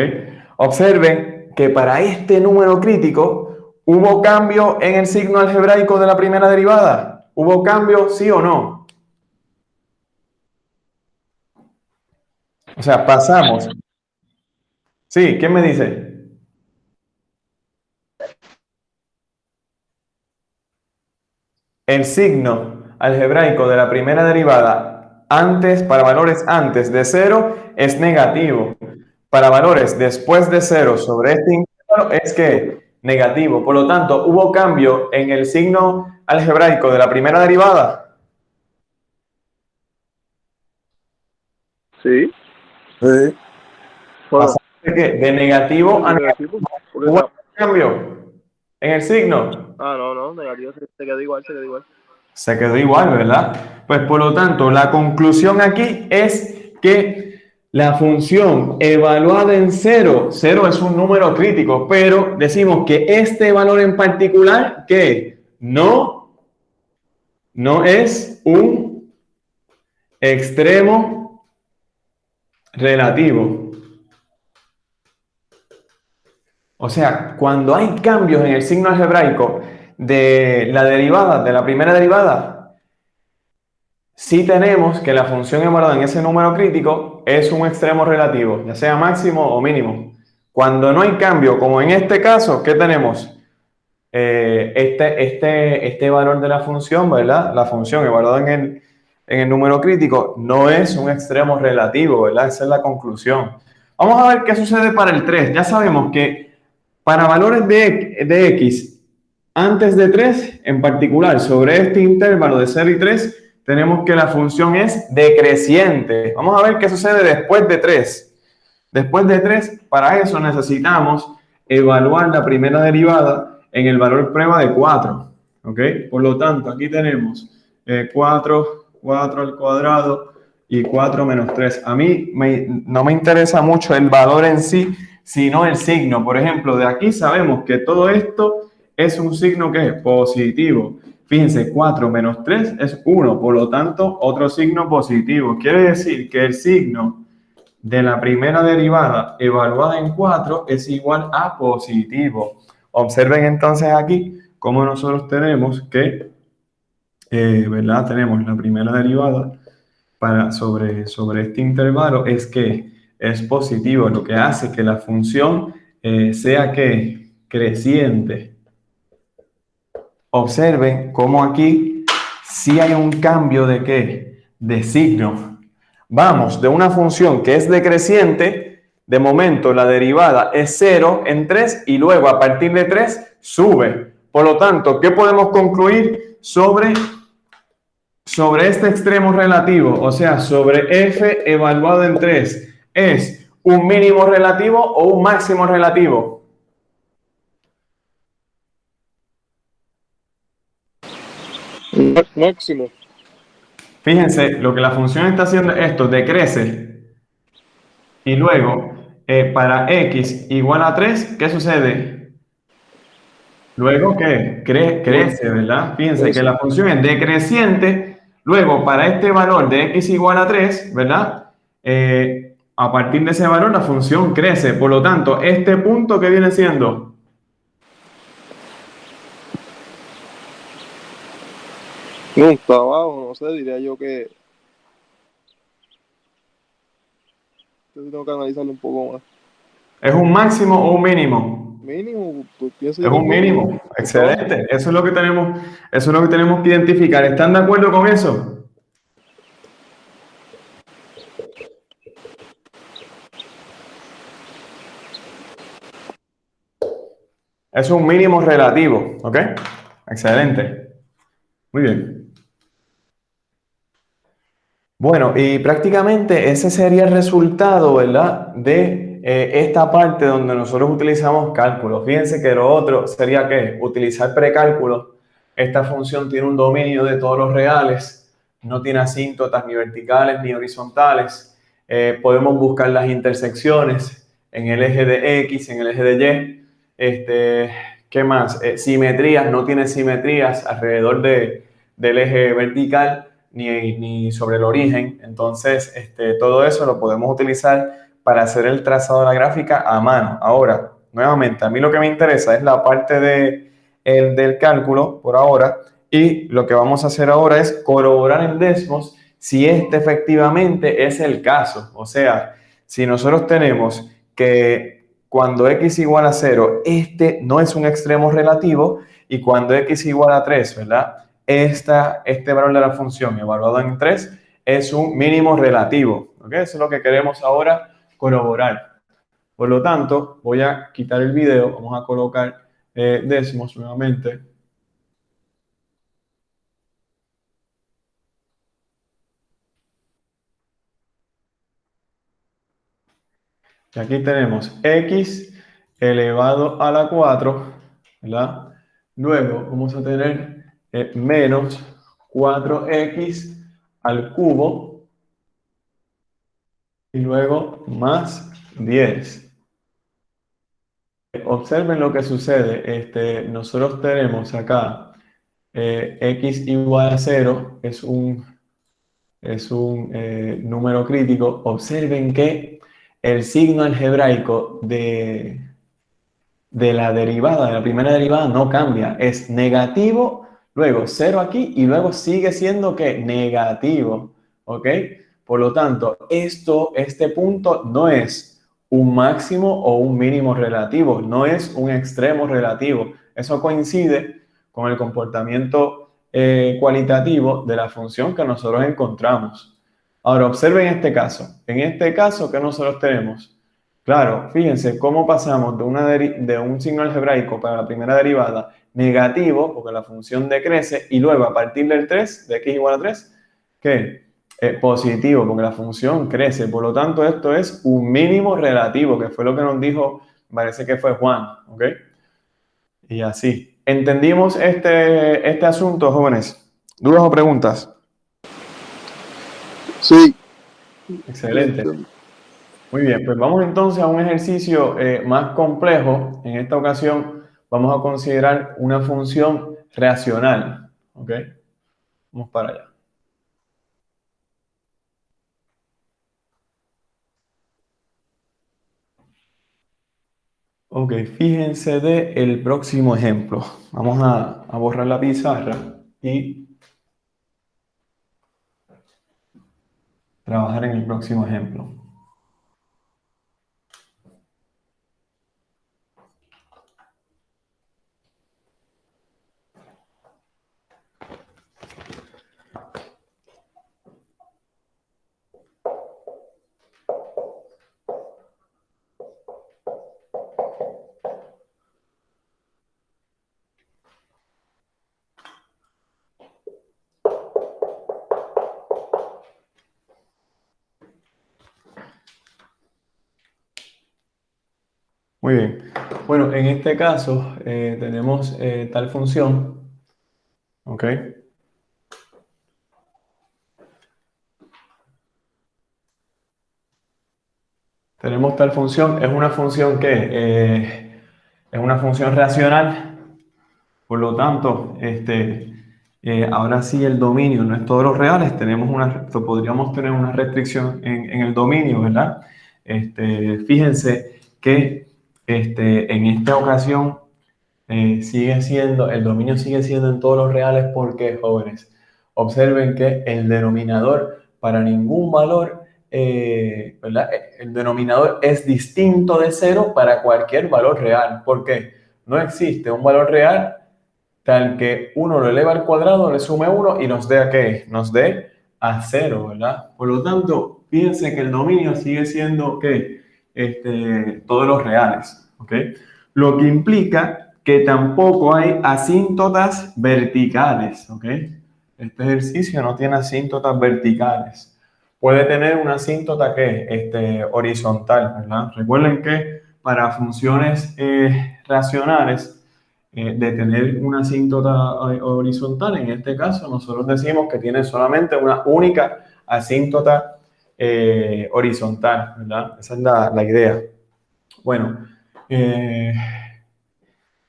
A: Observen que para este número crítico hubo cambio en el signo algebraico de la primera derivada. ¿Hubo cambio, sí o no? O sea, pasamos. Sí, ¿quién me dice? El signo algebraico de la primera derivada antes, para valores antes de 0, es negativo. Para valores después de 0 sobre este intervalo es que negativo. Por lo tanto, ¿hubo cambio en el signo algebraico de la primera derivada?
C: Sí.
B: Sí.
C: Bueno,
A: De negativo a negativo.
C: porque
A: ¿Hubo cambio en el signo?
C: no, negativo se quedó igual,
A: Se quedó igual, ¿verdad? Pues por lo tanto, la conclusión aquí es que la función evaluada en 0, 0 es un número crítico, pero decimos que este valor en particular, que no es un extremo relativo. O sea, cuando hay cambios en el signo algebraico de la derivada, de la primera derivada, sí tenemos que la función evaluada en ese número crítico es un extremo relativo, ya sea máximo o mínimo. Cuando no hay cambio, como en este caso, ¿qué tenemos? Este valor de la función, ¿verdad? La función evaluada en el número crítico no es un extremo relativo, ¿verdad? Esa es la conclusión. Vamos a ver qué sucede para el 3. Ya sabemos que para valores de x antes de 3, en particular sobre este intervalo de 0 y 3, tenemos que la función es decreciente. Vamos a ver qué sucede después de 3. Después de 3, para eso necesitamos evaluar la primera derivada en el valor prueba de 4. ¿Ok? Por lo tanto, aquí tenemos 4 al cuadrado y 4 menos 3. A mí no me interesa mucho el valor en sí, sino el signo. Por ejemplo, de aquí sabemos que todo esto es un signo que es positivo. Fíjense, 4 menos 3 es 1, por lo tanto, otro signo positivo. Quiere decir que el signo de la primera derivada evaluada en 4 es igual a positivo. Observen entonces aquí cómo nosotros tenemos que, ¿verdad? Tenemos la primera derivada sobre este intervalo es que es positivo, lo que hace que la función sea que creciente. Observen cómo aquí sí hay un cambio de ¿qué? De signo. Vamos de una función que es decreciente, de momento la derivada es 0 en 3 y luego a partir de 3 sube. Por lo tanto, ¿qué podemos concluir sobre este extremo relativo? O sea, sobre f evaluado en 3. ¿Es un mínimo relativo o un máximo relativo?
C: máximo.
A: Fíjense, lo que la función está haciendo es esto, decrece. Y luego, para x igual a 3, ¿qué sucede? Luego, ¿qué? Crece, ¿verdad? Fíjense que la función es decreciente. Luego, para este valor de x igual a 3, ¿verdad? A partir de ese valor, la función crece. Por lo tanto, este punto que viene siendo...
C: No, está abajo, no sé, diría yo que tengo que analizarlo un poco más.
A: ¿Es un máximo o un mínimo?
C: Mínimo, pues pienso
A: Es
C: yo que
A: un mínimo. Excelente. Eso es lo que tenemos que identificar. ¿Están de acuerdo con eso? Es un mínimo relativo, ¿ok? Excelente. Muy bien. Bueno, y prácticamente ese sería el resultado, ¿verdad? De esta parte donde nosotros utilizamos cálculos. Fíjense que lo otro sería que utilizar precálculo. Esta función tiene un dominio de todos los reales, no tiene asíntotas ni verticales ni horizontales. Podemos buscar las intersecciones en el eje de X, en el eje de Y. ¿Qué más? Simetrías, no tiene simetrías alrededor del eje vertical ni sobre el origen. Entonces, todo eso lo podemos utilizar para hacer el trazado de la gráfica a mano. Ahora, nuevamente, a mí lo que me interesa es la parte del cálculo por ahora, y lo que vamos a hacer ahora es corroborar en Desmos si este efectivamente es el caso. O sea, si nosotros tenemos que cuando x igual a 0, este no es un extremo relativo, y cuando x igual a 3, ¿verdad? Este valor de la función evaluado en 3 es un mínimo relativo. ¿Ok? Eso es lo que queremos ahora corroborar. Por lo tanto, voy a quitar el video, vamos a colocar Desmos nuevamente. Y aquí tenemos x elevado a la 4, ¿verdad? Luego vamos a tener menos 4x al cubo y luego más 10. Observen lo que sucede. Nosotros tenemos acá x igual a 0, es un número crítico. Observen que el signo algebraico de la derivada, de la primera derivada, no cambia. Es negativo, luego 0 aquí y luego sigue siendo ¿qué? Negativo. ¿Ok? Por lo tanto, este punto no es un máximo o un mínimo relativo, no es un extremo relativo. Eso coincide con el comportamiento cualitativo de la función que nosotros encontramos. Ahora, observen este caso. En este caso, ¿qué nosotros tenemos? Claro, fíjense cómo pasamos de un signo algebraico para la primera derivada negativo, porque la función decrece, y luego a partir del 3, de x igual a 3, ¿qué? Positivo, porque la función crece. Por lo tanto, esto es un mínimo relativo, que fue lo que nos dijo, parece que fue Juan, ¿ok? Y así. ¿Entendimos este asunto, jóvenes? ¿Dudas o preguntas?
C: Sí.
A: Excelente. Muy bien, pues vamos entonces a un ejercicio más complejo. En esta ocasión vamos a considerar una función racional. ¿Ok? Vamos para allá. Ok, fíjense el próximo ejemplo. Vamos a borrar la pizarra y trabajar en el próximo ejemplo. Muy bien. Bueno, en este caso tenemos tal función. ¿Ok? Tenemos tal función. Es una función que es una función racional. Por lo tanto, ahora sí el dominio no es todos los reales, podríamos tener una restricción en el dominio, ¿verdad? Fíjense que en esta ocasión el dominio sigue siendo en todos los reales. ¿Por qué, jóvenes? Observen que el denominador para ningún valor, ¿verdad? El denominador es distinto de 0 para cualquier valor real. ¿Por qué? No existe un valor real tal que 1 lo eleva al cuadrado, le sume 1 y nos dé a qué? Nos dé a 0, ¿verdad? Por lo tanto, fíjense que el dominio sigue siendo ¿qué? Todos los reales, ¿ok? Lo que implica que tampoco hay asíntotas verticales, ¿ok? Este ejercicio no tiene asíntotas verticales. Puede tener una asíntota que horizontal, ¿verdad? Recuerden que para funciones racionales, de tener una asíntota horizontal, en este caso nosotros decimos que tiene solamente una única asíntota horizontal, ¿verdad? Esa es la idea. Bueno,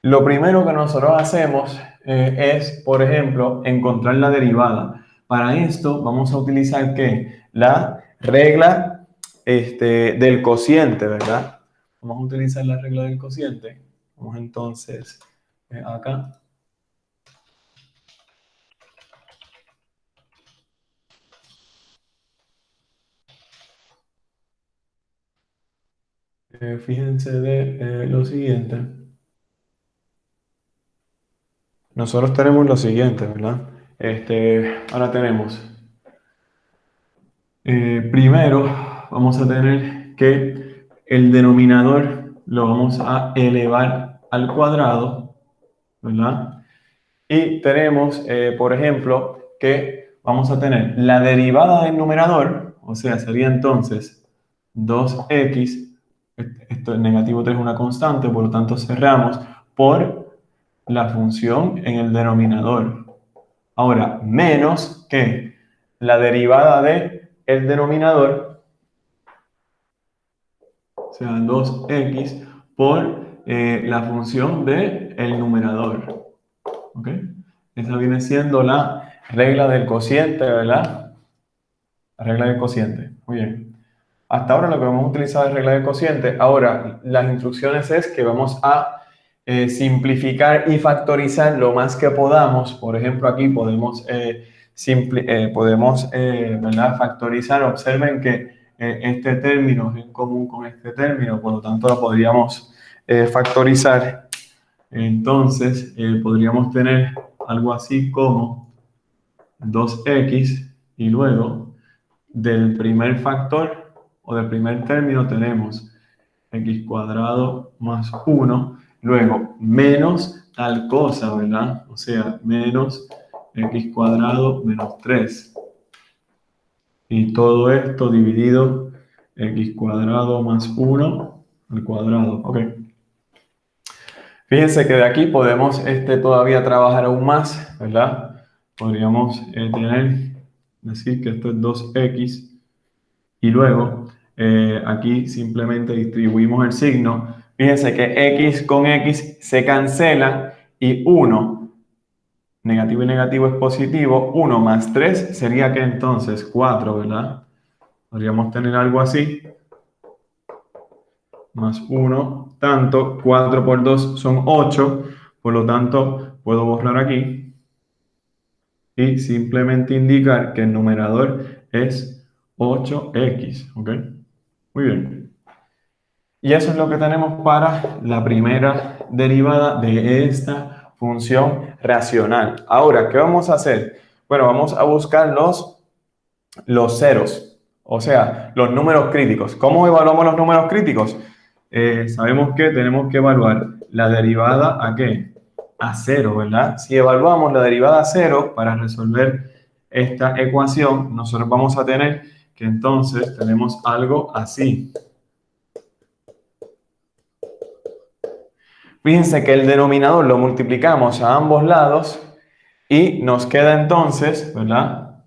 A: Lo primero que nosotros hacemos es, por ejemplo, encontrar la derivada. Para esto vamos a utilizar ¿qué? La regla del cociente, ¿verdad? Vamos a utilizar la regla del cociente. Vamos entonces acá. Fíjense de lo siguiente. Nosotros tenemos lo siguiente, ¿verdad? Ahora tenemos, primero vamos a tener que el denominador lo vamos a elevar al cuadrado, ¿verdad? Y tenemos, por ejemplo, que vamos a tener la derivada del numerador, o sea, sería entonces 2x, esto el negativo 3 es una constante, por lo tanto cerramos por la función en el denominador. Ahora, menos que la derivada de el denominador, o sea, 2x por la función del numerador. ¿Ok? Esa viene siendo la regla del cociente, ¿verdad? La regla del cociente. Muy bien. Hasta ahora lo que vamos a utilizar es regla del cociente. Ahora, las instrucciones es que vamos a simplificar y factorizar lo más que podamos. Por ejemplo, aquí podemos, ¿verdad? Factorizar. Observen que este término es en común con este término, por lo tanto lo podríamos factorizar. Entonces, podríamos tener algo así como 2x y luego del primer factor o del primer término tenemos x cuadrado más 1, luego menos tal cosa, ¿verdad? O sea, menos x cuadrado menos 3. Y todo esto dividido x cuadrado más 1 al cuadrado, ¿ok? Fíjense que de aquí podemos todavía trabajar aún más, ¿verdad? Podríamos decir que esto es 2x y luego aquí simplemente distribuimos el signo. Fíjense que x con x se cancela y 1, negativo y negativo es positivo, 1 más 3 sería que entonces 4, ¿verdad? Podríamos tener algo así. Más 1, tanto, 4 por 2 son 8, por lo tanto puedo borrar aquí y simplemente indicar que el numerador es 8x, ¿ok? Muy bien. Y eso es lo que tenemos para la primera derivada de esta función racional. Ahora, ¿qué vamos a hacer? Bueno, vamos a buscar los ceros, o sea, los números críticos. ¿Cómo evaluamos los números críticos? Sabemos que tenemos que evaluar la derivada ¿a qué? A 0, ¿verdad? Si evaluamos la derivada a 0 para resolver esta ecuación, nosotros vamos a tener que entonces tenemos algo así. Fíjense que el denominador lo multiplicamos a ambos lados y nos queda entonces, ¿verdad?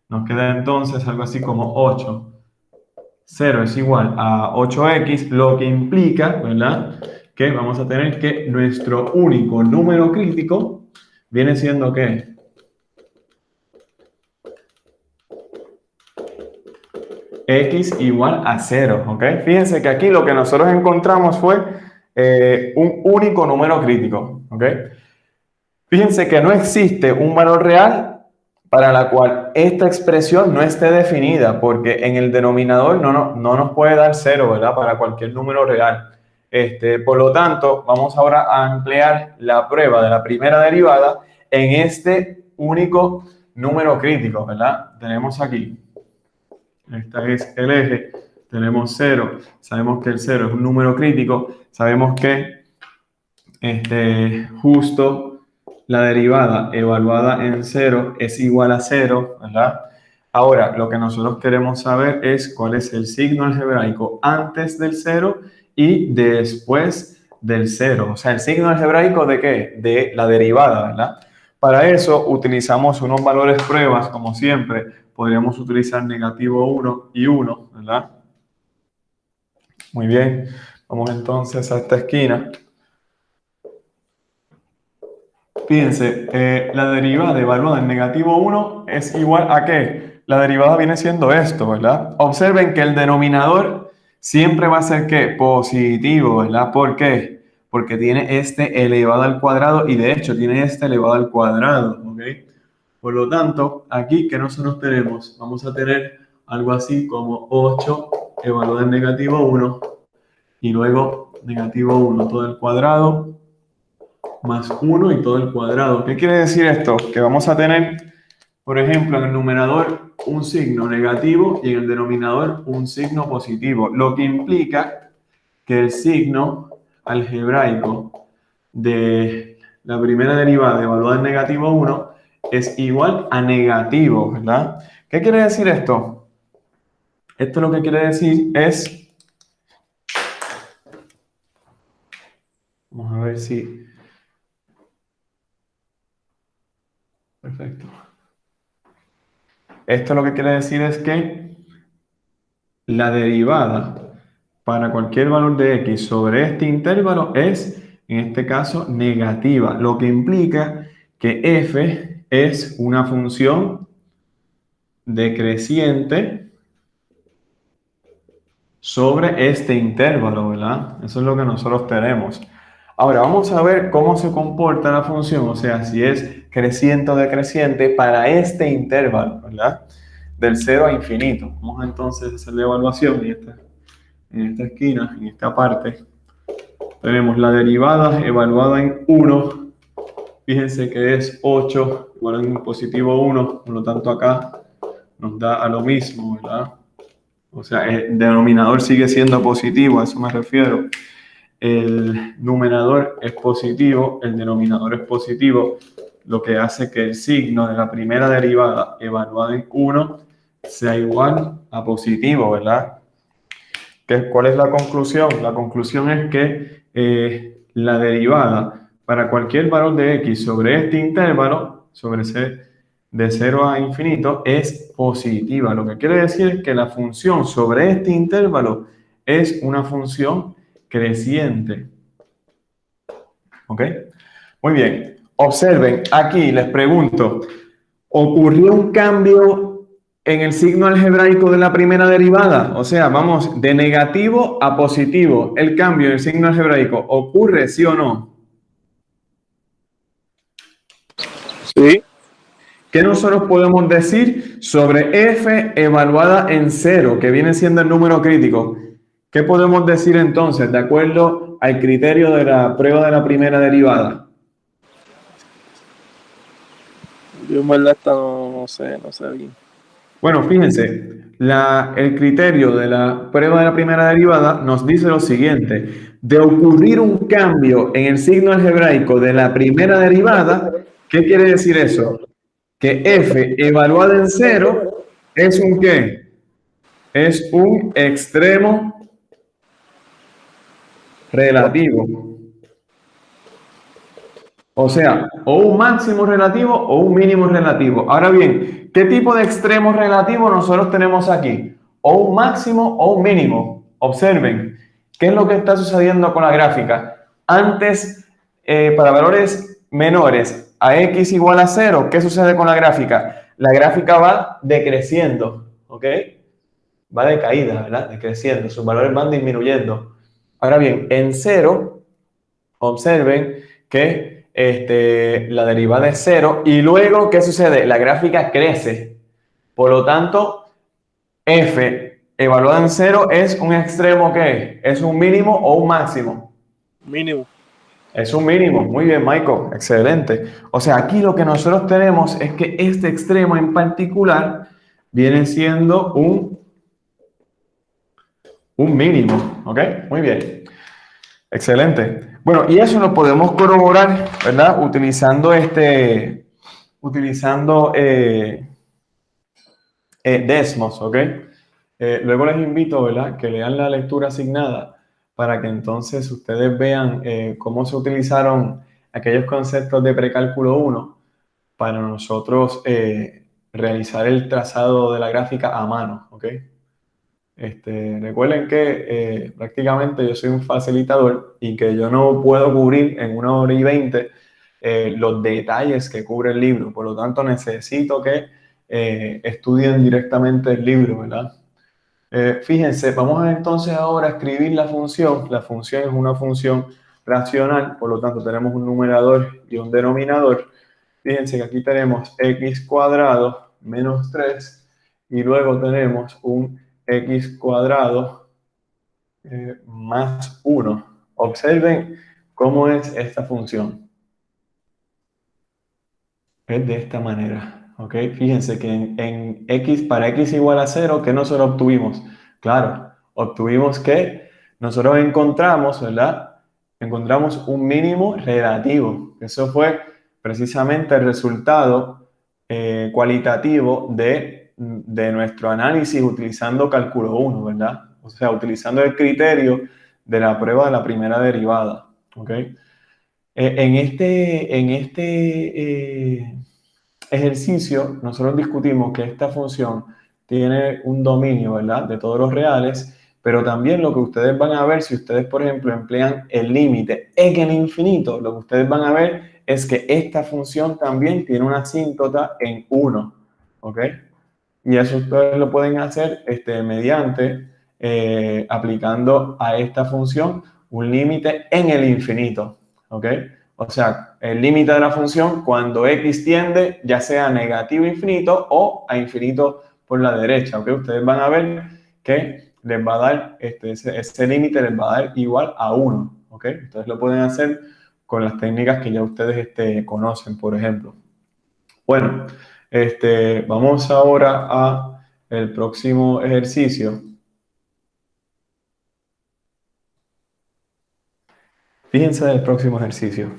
A: Nos queda entonces algo así como 8. 0 es igual a 8x, lo que implica, ¿verdad? Que vamos a tener que nuestro único número crítico viene siendo ¿qué? X igual a 0, ¿ok? Fíjense que aquí lo que nosotros encontramos fue un único número crítico, ¿ok? Fíjense que no existe un valor real para la cual esta expresión no esté definida, porque en el denominador no nos puede dar 0, ¿verdad? Para cualquier número real. Por lo tanto, vamos ahora a emplear la prueba de la primera derivada en este único número crítico, ¿verdad? Tenemos aquí, este es el eje, tenemos 0, sabemos que el 0 es un número crítico, sabemos que justo la derivada evaluada en 0 es igual a 0, ¿verdad? Ahora, lo que nosotros queremos saber es cuál es el signo algebraico antes del 0 y después del 0. O sea, el signo algebraico ¿de qué? De la derivada, ¿verdad? Para eso utilizamos unos valores pruebas, como siempre. Podríamos utilizar negativo 1 y 1, ¿verdad? Muy bien. Vamos entonces a esta esquina. fíjense, la derivada evaluada en negativo 1 es igual a ¿qué? La derivada viene siendo esto, ¿verdad? Observen que el denominador siempre va a ser ¿qué? Positivo, ¿verdad? ¿Por qué? Porque tiene este elevado al cuadrado y de hecho tiene este elevado al cuadrado, ¿ok? Por lo tanto, aquí, ¿qué nosotros tenemos? Vamos a tener algo así como 8 evaluado en negativo 1 y luego negativo 1 todo el cuadrado más 1 y todo el cuadrado. ¿Qué quiere decir esto? Que vamos a tener, por ejemplo, en el numerador un signo negativo y en el denominador un signo positivo, lo que implica que el signo algebraico de la primera derivada evaluada en negativo 1 es igual a negativo, ¿verdad? ¿Qué quiere decir esto? Esto lo que quiere decir es, vamos a ver si, perfecto. Esto lo que quiere decir es que la derivada para cualquier valor de x sobre este intervalo es, en este caso, negativa, lo que implica que f es una función decreciente sobre este intervalo, ¿verdad? Eso es lo que nosotros tenemos. Ahora, vamos a ver cómo se comporta la función, o sea, si es creciente o decreciente para este intervalo, ¿verdad? Del 0 a infinito. Vamos entonces a hacer la evaluación en esta esquina, en esta parte. Tenemos la derivada evaluada en 1. Fíjense que es 8, igual en positivo 1, por lo tanto acá nos da a lo mismo, ¿verdad? O sea, el denominador sigue siendo positivo, a eso me refiero. El numerador es positivo, el denominador es positivo, lo que hace que el signo de la primera derivada evaluada en 1 sea igual a positivo, ¿verdad? ¿Cuál es la conclusión? La conclusión es que la derivada para cualquier valor de x sobre este intervalo, sobre c de 0 a infinito, es positiva. Lo que quiere decir es que la función sobre este intervalo es una función creciente. ¿Ok? Muy bien. Observen, aquí les pregunto, ¿ocurrió un cambio en el signo algebraico de la primera derivada? O sea, vamos de negativo a positivo. ¿El cambio en el signo algebraico ocurre, sí o no?
C: Sí.
A: ¿Qué nosotros podemos decir sobre f evaluada en 0, que viene siendo el número crítico? ¿Qué podemos decir entonces, de acuerdo al criterio de la prueba de la primera derivada?
C: Yo en verdad esta no sé bien.
A: Bueno, fíjense, el criterio de la prueba de la primera derivada nos dice lo siguiente: de ocurrir un cambio en el signo algebraico de la primera derivada, ¿qué quiere decir eso? Que f evaluada en 0 es un ¿qué? Es un extremo relativo. O sea, o un máximo relativo o un mínimo relativo. Ahora bien, ¿qué tipo de extremo relativo nosotros tenemos aquí? O un máximo o un mínimo. Observen, ¿qué es lo que está sucediendo con la gráfica? Antes, para valores menores a x igual a 0, ¿qué sucede con la gráfica? La gráfica va decreciendo, ¿ok? Va de caída, ¿verdad? Decreciendo, sus valores van disminuyendo. Ahora bien, en 0, observen que la derivada es 0 y luego, ¿qué sucede? La gráfica crece. Por lo tanto, f evaluada en 0 es un extremo ¿qué? ¿Es un mínimo o un máximo?
C: Mínimo.
A: Es un mínimo. Muy bien, Michael. Excelente. O sea, aquí lo que nosotros tenemos es que este extremo en particular viene siendo un mínimo. ¿Ok? Muy bien. Excelente. Bueno, y eso lo podemos corroborar, ¿verdad? Utilizando Desmos, ¿ok? Luego les invito, ¿verdad?, que lean la lectura asignada para que entonces ustedes vean cómo se utilizaron aquellos conceptos de precálculo 1 para nosotros realizar el trazado de la gráfica a mano, ¿ok? Recuerden que prácticamente yo soy un facilitador y que yo no puedo cubrir en 1 hora y 20 los detalles que cubre el libro. Por lo tanto, necesito que estudien directamente el libro, ¿verdad? Fíjense, vamos a entonces ahora a escribir la función. La función es una función racional, por lo tanto tenemos un numerador y un denominador. Fíjense que aquí tenemos x cuadrado menos 3 y luego tenemos un x cuadrado más 1. Observen cómo es esta función. Es de esta manera, ¿ok? Fíjense que en x, para x igual a 0, ¿qué nosotros obtuvimos? Claro, obtuvimos que nosotros encontramos, ¿verdad? Encontramos un mínimo relativo. Eso fue precisamente el resultado cualitativo de nuestro análisis utilizando cálculo 1, ¿verdad? O sea, utilizando el criterio de la prueba de la primera derivada, ¿ok? En este ejercicio, nosotros discutimos que esta función tiene un dominio, ¿verdad?, de todos los reales, pero también lo que ustedes van a ver, si ustedes, por ejemplo, emplean el límite en el infinito, lo que ustedes van a ver es que esta función también tiene una asíntota en 1, ¿ok? Y eso ustedes lo pueden hacer mediante aplicando a esta función un límite en el infinito, ¿ok? O sea, el límite de la función cuando x tiende ya sea a negativo infinito o a infinito por la derecha, ¿ok? Ustedes van a ver que les va a dar, ese límite les va a dar igual a 1, ¿ok? Ustedes lo pueden hacer con las técnicas que ya ustedes conocen, por ejemplo. Bueno, vamos ahora a el próximo ejercicio. Fíjense del próximo ejercicio.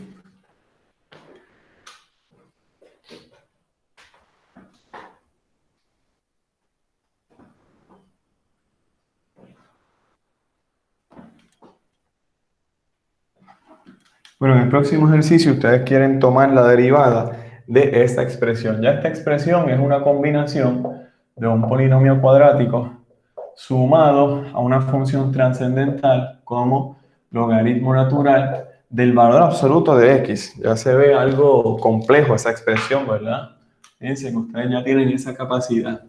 A: Bueno, en el próximo ejercicio ustedes quieren tomar la derivada de esta expresión. Ya esta expresión es una combinación de un polinomio cuadrático sumado a una función trascendental como logaritmo natural del valor absoluto de x. Ya se ve algo complejo esa expresión, ¿verdad? Fíjense que ustedes ya tienen esa capacidad.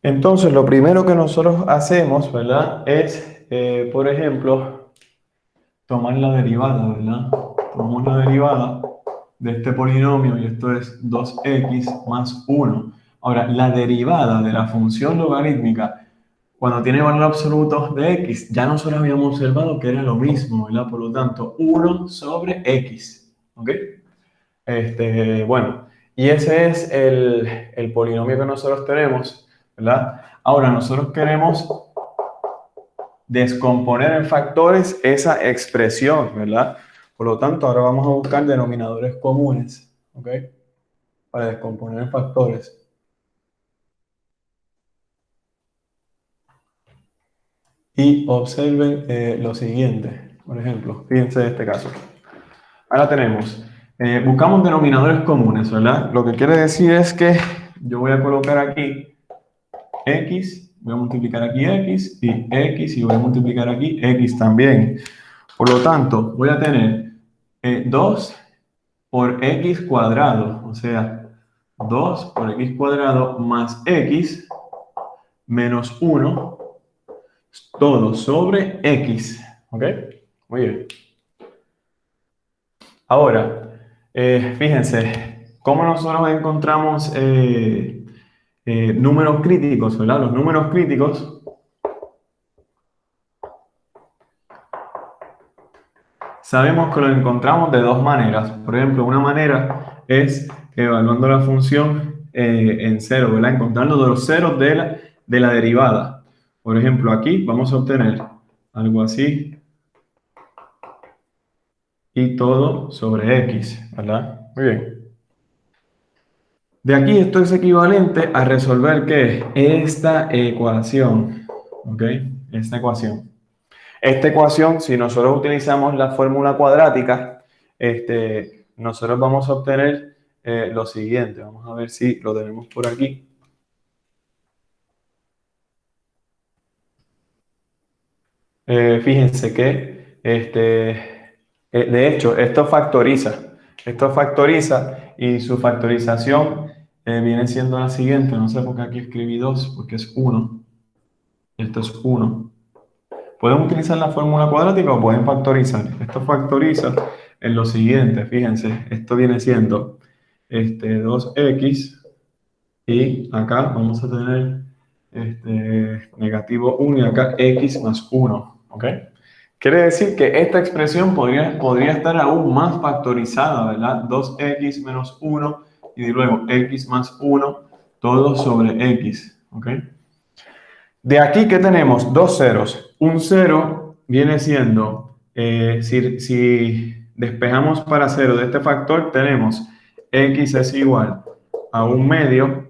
A: Entonces, lo primero que nosotros hacemos, ¿verdad? Es, por ejemplo, tomar la derivada, ¿verdad? Tomamos la derivada de este polinomio y esto es 2x más 1. Ahora, la derivada de la función logarítmica, cuando tiene valor absoluto de x, ya nosotros habíamos observado que era lo mismo, ¿verdad? Por lo tanto, 1 sobre x, ¿ok? Bueno, y ese es el polinomio que nosotros tenemos, ¿verdad? Ahora, nosotros queremos descomponer en factores esa expresión, ¿verdad? Por lo tanto, ahora vamos a buscar denominadores comunes, ¿ok? Para descomponer en factores. Y observen lo siguiente, por ejemplo, fíjense este caso. Ahora tenemos, buscamos denominadores comunes, ¿verdad? Lo que quiere decir es que yo voy a colocar aquí x, voy a multiplicar aquí x y voy a multiplicar aquí x también. Por lo tanto, voy a tener 2 por x cuadrado, o sea, 2 por x cuadrado más x menos 1, todo sobre x, ¿ok? Muy bien. Ahora, fíjense, ¿cómo nosotros encontramos números críticos, ¿verdad? Los números críticos sabemos que los encontramos de dos maneras. Por ejemplo, una manera es evaluando la función en cero, ¿verdad? Encontrando los ceros de la derivada. Por ejemplo, aquí vamos a obtener algo así y todo sobre x, ¿verdad? Muy bien. De aquí esto es equivalente a resolver ¿qué? Esta ecuación, ¿ok? Esta ecuación. Esta ecuación, si nosotros utilizamos la fórmula cuadrática, nosotros vamos a obtener lo siguiente. Vamos a ver si lo tenemos por aquí. Fíjense que, de hecho, esto factoriza. Esto factoriza y su factorización viene siendo la siguiente. No sé por qué aquí escribí 2, porque es 1. Esto es 1. Pueden utilizar la fórmula cuadrática o pueden factorizar. Esto factoriza en lo siguiente. Fíjense, esto viene siendo 2x y acá vamos a tener negativo 1 y acá x más 1. ¿Ok? Quiere decir que esta expresión podría estar aún más factorizada, ¿verdad? 2x menos 1 y luego x más 1, todo sobre x. ¿Ok? De aquí, ¿qué tenemos? Dos ceros. Un cero viene siendo, si despejamos para cero de este factor, tenemos x es igual a un medio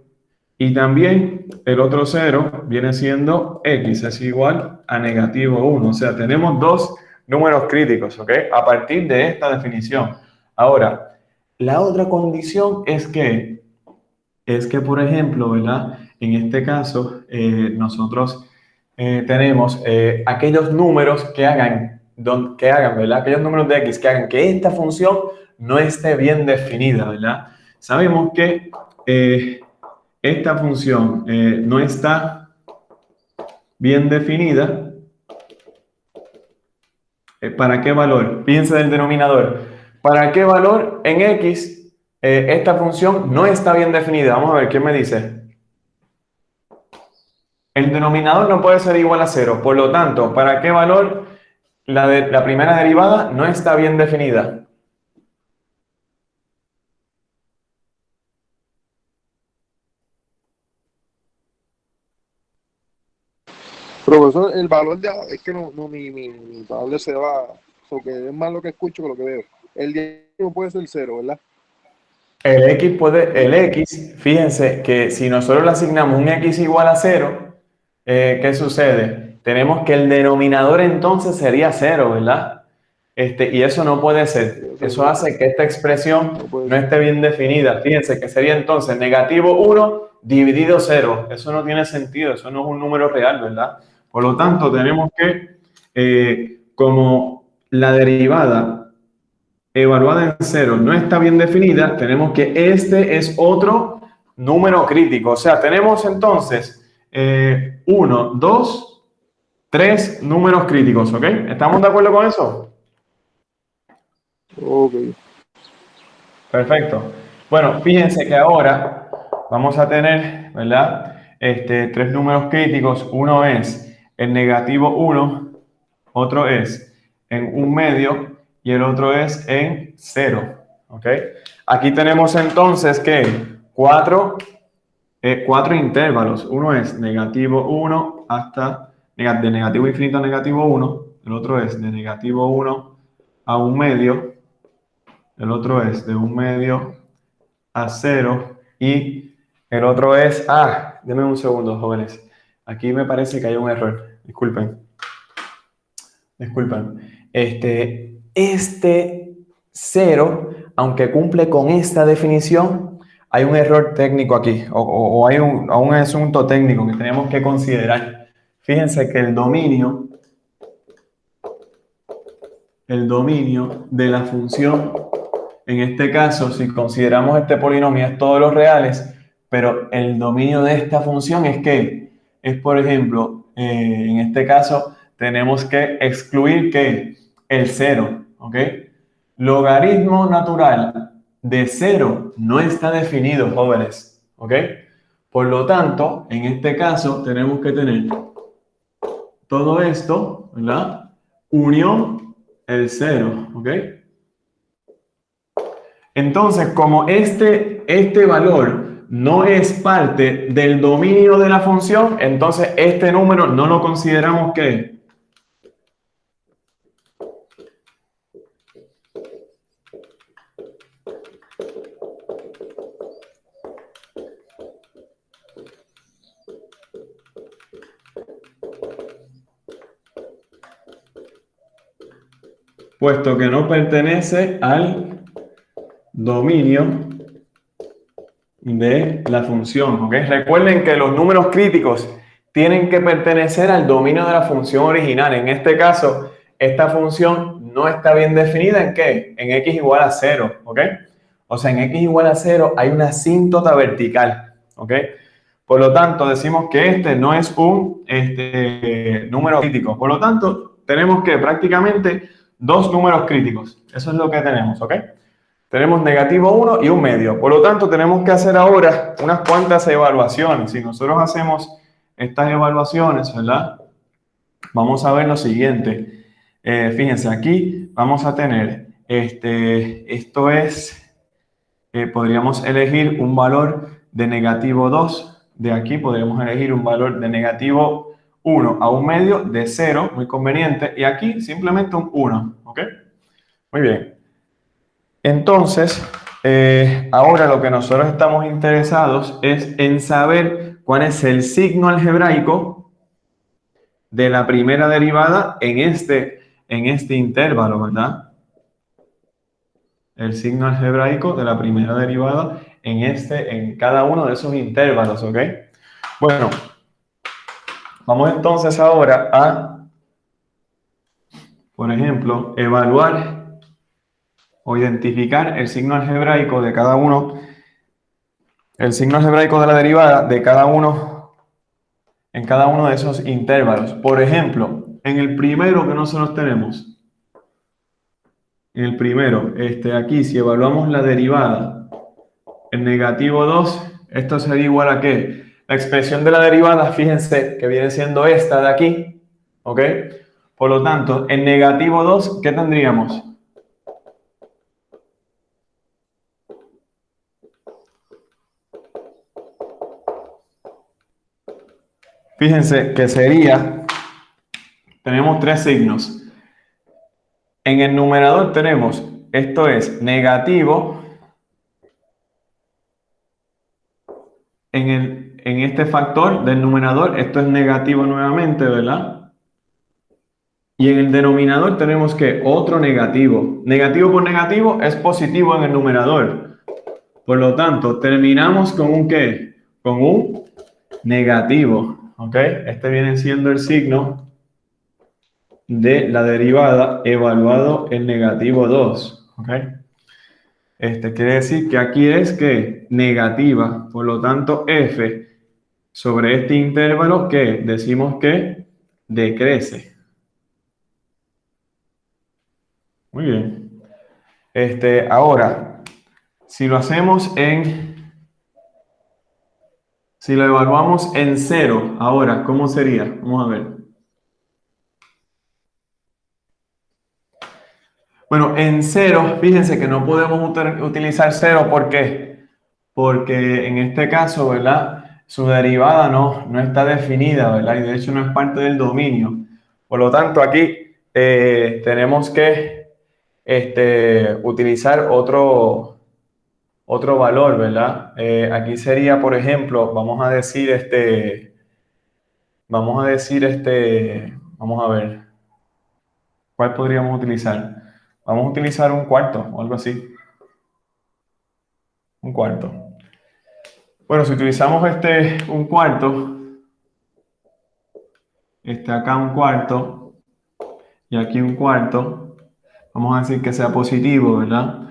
A: y también el otro cero viene siendo x es igual a negativo 1. O sea, tenemos dos números críticos, ¿ok? A partir de esta definición. Ahora, la otra condición es que, por ejemplo, ¿verdad? En este caso, nosotros tenemos aquellos números que hagan, ¿verdad? Aquellos números de x que hagan que esta función no esté bien definida, ¿verdad? Sabemos que esta función no está bien definida. ¿Para qué valor? Piensa del denominador. ¿Para qué valor en x esta función no está bien definida? Vamos a ver, ¿qué me dice? El denominador no puede ser igual a 0. Por lo tanto, ¿para qué valor la primera derivada no está bien definida?
C: Profesor, el valor de es que mi tablet se va, o que es más lo que escucho que lo que veo. El 10 no puede ser cero, ¿verdad?
A: El x, fíjense que si nosotros le asignamos un x igual a 0, ¿qué sucede? Tenemos que el denominador entonces sería 0, ¿verdad? Y eso no puede
C: Sí,
A: ser.
C: eso
A: Eso hace que esta expresión
C: no puede
A: no
C: ser.
A: esté bien definida. Fíjense que sería entonces negativo 1 dividido 0. Eso no tiene sentido, eso no es un número real, ¿verdad? Por lo tanto, tenemos que, como la derivada evaluada en 0 no está bien definida, tenemos que este es otro número crítico. O sea, tenemos entonces 1, 2, 3 números críticos, ¿ok? ¿Estamos de acuerdo con eso?
C: Ok.
A: Perfecto. Bueno, fíjense que ahora vamos a tener, ¿verdad? Tres números críticos. Uno es el negativo 1, otro es en un medio y el otro es en 0. ¿Ok? Aquí tenemos entonces que cuatro intervalos. Uno es negativo 1 hasta de negativo infinito a negativo 1. El otro es de negativo 1 a un medio. El otro es de un medio a 0 y el otro es, denme un segundo, jóvenes. Aquí me parece que hay un error. Disculpen. Este 0, aunque cumple con esta definición, hay un error técnico aquí, o hay un asunto técnico que tenemos que considerar. Fíjense que el dominio de la función, en este caso, si consideramos este polinomio, es todos los reales, pero el dominio de esta función es, por ejemplo, en este caso, tenemos que excluir que el 0, ¿ok? Logaritmo natural de 0 no está definido, jóvenes, ¿ok? Por lo tanto, en este caso, tenemos que tener todo esto, ¿verdad? Unión el 0, ¿ok? Entonces, como este valor no es parte del dominio de la función, entonces este número no lo consideramos que puesto que no pertenece al dominio de la función, ¿ok? Recuerden que los números críticos tienen que pertenecer al dominio de la función original. En este caso, esta función no está bien definida ¿en qué? En x igual a 0, ¿ok? O sea, en x igual a 0 hay una asíntota vertical, ¿ok? Por lo tanto, decimos que este no es un número crítico. Por lo tanto, tenemos que prácticamente dos números críticos. Eso es lo que tenemos, ¿ok? Tenemos negativo 1 y un medio. Por lo tanto, tenemos que hacer ahora unas cuantas evaluaciones. Si nosotros hacemos estas evaluaciones, ¿verdad? Vamos a ver lo siguiente. Fíjense, aquí vamos a tener, esto es, podríamos elegir un valor de negativo 2. De aquí podríamos elegir un valor de negativo 1 a un medio de 0, muy conveniente. Y aquí simplemente un 1, ¿ok? Muy bien. Entonces, ahora lo que nosotros estamos interesados es en saber cuál es el signo algebraico de la primera derivada en este intervalo, ¿verdad? El signo algebraico de la primera derivada en cada uno de esos intervalos, ¿ok? Bueno, vamos entonces ahora a, por ejemplo, evaluar o identificar el signo algebraico de cada uno, el signo algebraico de la derivada de cada uno en cada uno de esos intervalos. Por ejemplo, en el primero que nosotros tenemos, en el primero, aquí, si evaluamos la derivada en negativo 2, esto sería igual a ¿qué? La expresión de la derivada, fíjense que viene siendo esta de aquí, ¿ok? Por lo tanto, en negativo 2, ¿qué tendríamos? Fíjense que sería, tenemos tres signos. En el numerador tenemos, esto es negativo. En este factor del numerador, esto es negativo nuevamente, ¿verdad? Y en el denominador tenemos que otro negativo. Negativo por negativo es positivo en el numerador. Por lo tanto, terminamos con un ¿qué? Con un negativo, ¿ok? Este viene siendo el signo de la derivada evaluado en negativo 2, ¿ok? Quiere decir que aquí es que negativa, por lo tanto f sobre este intervalo que decimos que decrece. Muy bien. Ahora, si lo hacemos si lo evaluamos en 0, ahora, ¿cómo sería? Vamos a ver. Bueno, en 0, fíjense que no podemos utilizar 0, ¿por qué? Porque en este caso, ¿verdad? Su derivada no está definida, ¿verdad? Y de hecho no es parte del dominio. Por lo tanto, aquí tenemos que utilizar otro valor, ¿verdad? Aquí sería, por ejemplo, vamos a decir vamos a ver, ¿cuál podríamos utilizar? Vamos a utilizar un cuarto o algo así. Un cuarto. Bueno, si utilizamos un cuarto, acá un cuarto y aquí un cuarto, vamos a decir que sea positivo, ¿verdad?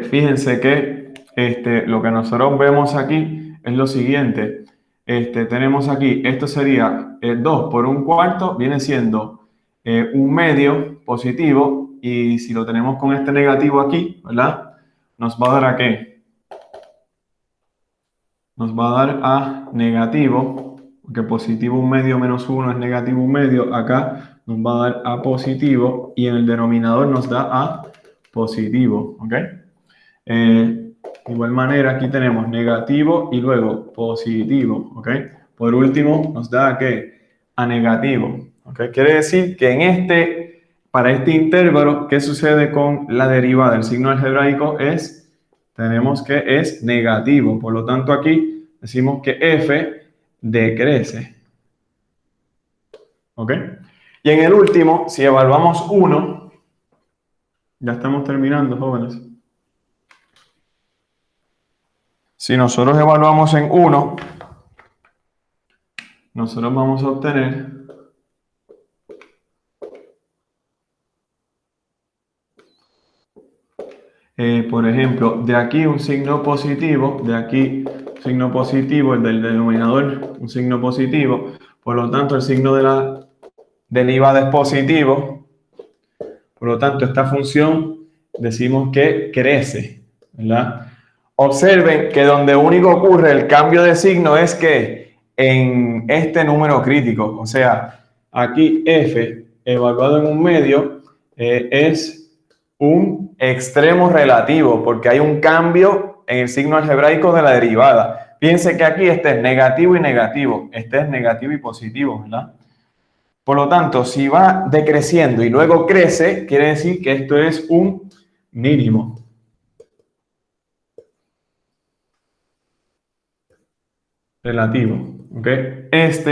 A: Fíjense que lo que nosotros vemos aquí es lo siguiente. Tenemos aquí, esto sería 2 por un cuarto, viene siendo un medio positivo, y si lo tenemos con este negativo aquí, ¿verdad? Nos va a dar a ¿qué? Nos va a dar a negativo, porque positivo un medio menos 1 es negativo un medio, acá nos va a dar a positivo y en el denominador nos da a positivo, ¿ok? De igual manera aquí tenemos negativo y luego positivo, ¿ok? Por último nos da a ¿qué? A negativo, ¿ok? Quiere decir que para este intervalo, ¿qué sucede con la derivada? El signo algebraico tenemos que es negativo, por lo tanto aquí decimos que f decrece, ¿ok? Y en el último, si evaluamos 1, Ya estamos terminando, jóvenes. Si nosotros evaluamos en 1, nosotros vamos a obtener por ejemplo, de aquí un signo positivo, de aquí un signo positivo, el del denominador, un signo positivo, por lo tanto el signo de la derivada es positivo, por lo tanto esta función decimos que crece, ¿verdad? Observen que donde único ocurre el cambio de signo es que en este número crítico, o sea, aquí f evaluado en un medio es un extremo relativo, porque hay un cambio en el signo algebraico de la derivada. Piense que aquí este es negativo y negativo, este es negativo y positivo, ¿verdad? Por lo tanto, si va decreciendo y luego crece, quiere decir que esto es un mínimo. Relativo, ¿ok?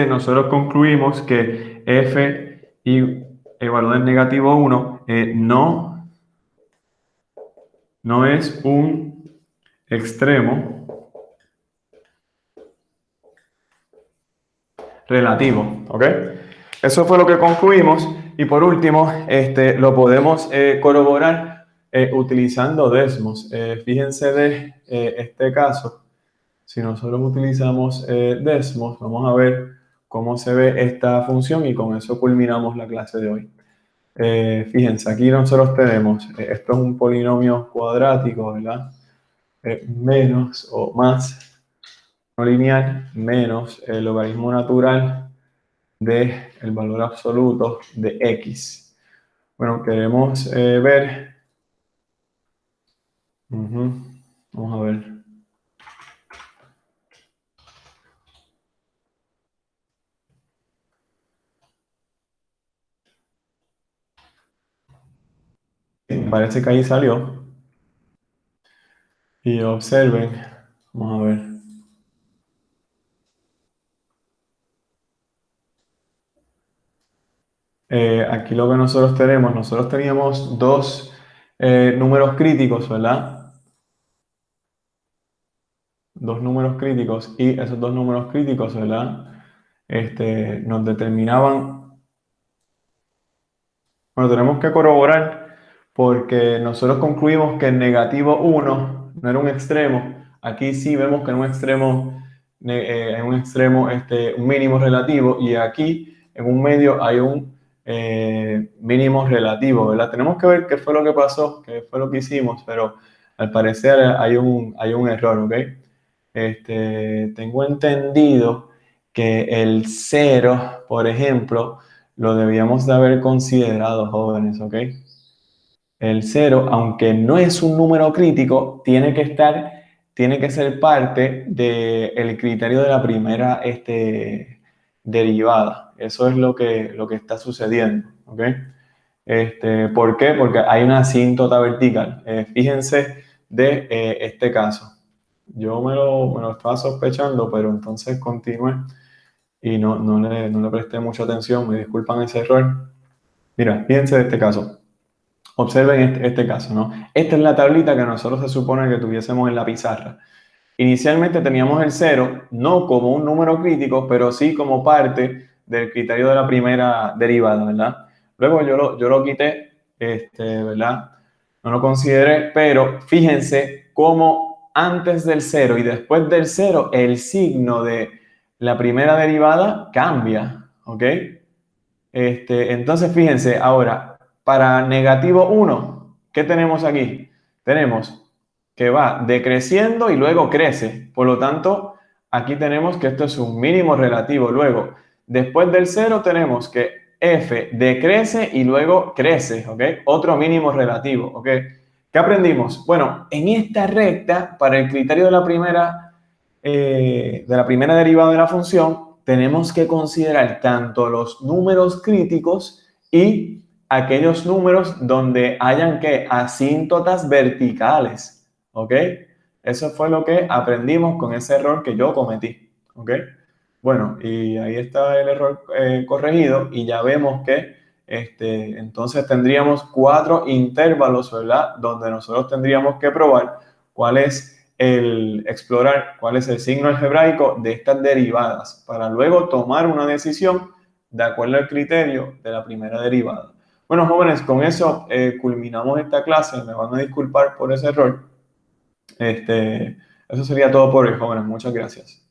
A: Nosotros concluimos que f y evaluado en negativo 1 no es un extremo relativo, ¿ok? Eso fue lo que concluimos y por último, lo podemos corroborar utilizando Desmos. Fíjense de este caso. Si nosotros utilizamos Desmos, vamos a ver cómo se ve esta función y con eso culminamos la clase de hoy. Fíjense, aquí nosotros tenemos, esto es un polinomio cuadrático, ¿verdad? Menos o más no lineal menos el logaritmo natural del valor absoluto de x. Bueno, queremos ver, vamos a ver. Parece que ahí salió. Y observen, vamos a ver. Aquí lo que nosotros teníamos dos números críticos, ¿verdad? Dos números críticos y esos dos números críticos, ¿verdad? Nos determinaban, bueno, tenemos que corroborar porque nosotros concluimos que el negativo 1 no era un extremo. Aquí sí vemos que en un extremo un mínimo relativo y aquí en un medio hay un mínimo relativo, ¿verdad? Tenemos que ver qué fue lo que pasó, qué fue lo que hicimos, pero al parecer hay un error, ¿ok? Tengo entendido que el 0, por ejemplo, lo debíamos de haber considerado, jóvenes, ¿ok? El 0, aunque no es un número crítico, tiene que ser parte del criterio de la primera derivada. Eso es lo que está sucediendo, ¿ok? ¿Por qué? Porque hay una asíntota vertical. Fíjense de este caso. Yo me lo estaba sospechando, pero entonces continué y no le presté mucha atención. Me disculpan ese error. Mira, fíjense de este caso. Observen este caso, ¿no? Esta es la tablita que nosotros se supone que tuviésemos en la pizarra. Inicialmente teníamos el 0, no como un número crítico, pero sí como parte del criterio de la primera derivada, ¿verdad? Luego yo lo quité, ¿verdad? No lo consideré, pero fíjense cómo antes del 0 y después del 0 el signo de la primera derivada cambia, ¿ok? Entonces, fíjense, ahora, para negativo 1, ¿qué tenemos aquí? Tenemos que va decreciendo y luego crece. Por lo tanto, aquí tenemos que esto es un mínimo relativo. Luego, después del 0 tenemos que f decrece y luego crece, ¿ok? Otro mínimo relativo, ¿ok? ¿Qué aprendimos? Bueno, en esta recta, para el criterio de la primera derivada de la función, tenemos que considerar tanto los números críticos y aquellos números donde hayan que asíntotas verticales, ¿ok? Eso fue lo que aprendimos con ese error que yo cometí, ¿ok? Bueno, y ahí está el error corregido y ya vemos que Entonces tendríamos 4 intervalos, ¿verdad? Donde nosotros tendríamos que probar explorar cuál es el signo algebraico de estas derivadas para luego tomar una decisión de acuerdo al criterio de la primera derivada. Bueno, jóvenes, con eso culminamos esta clase. Me van a disculpar por ese error. Eso sería todo por hoy, jóvenes. Muchas gracias.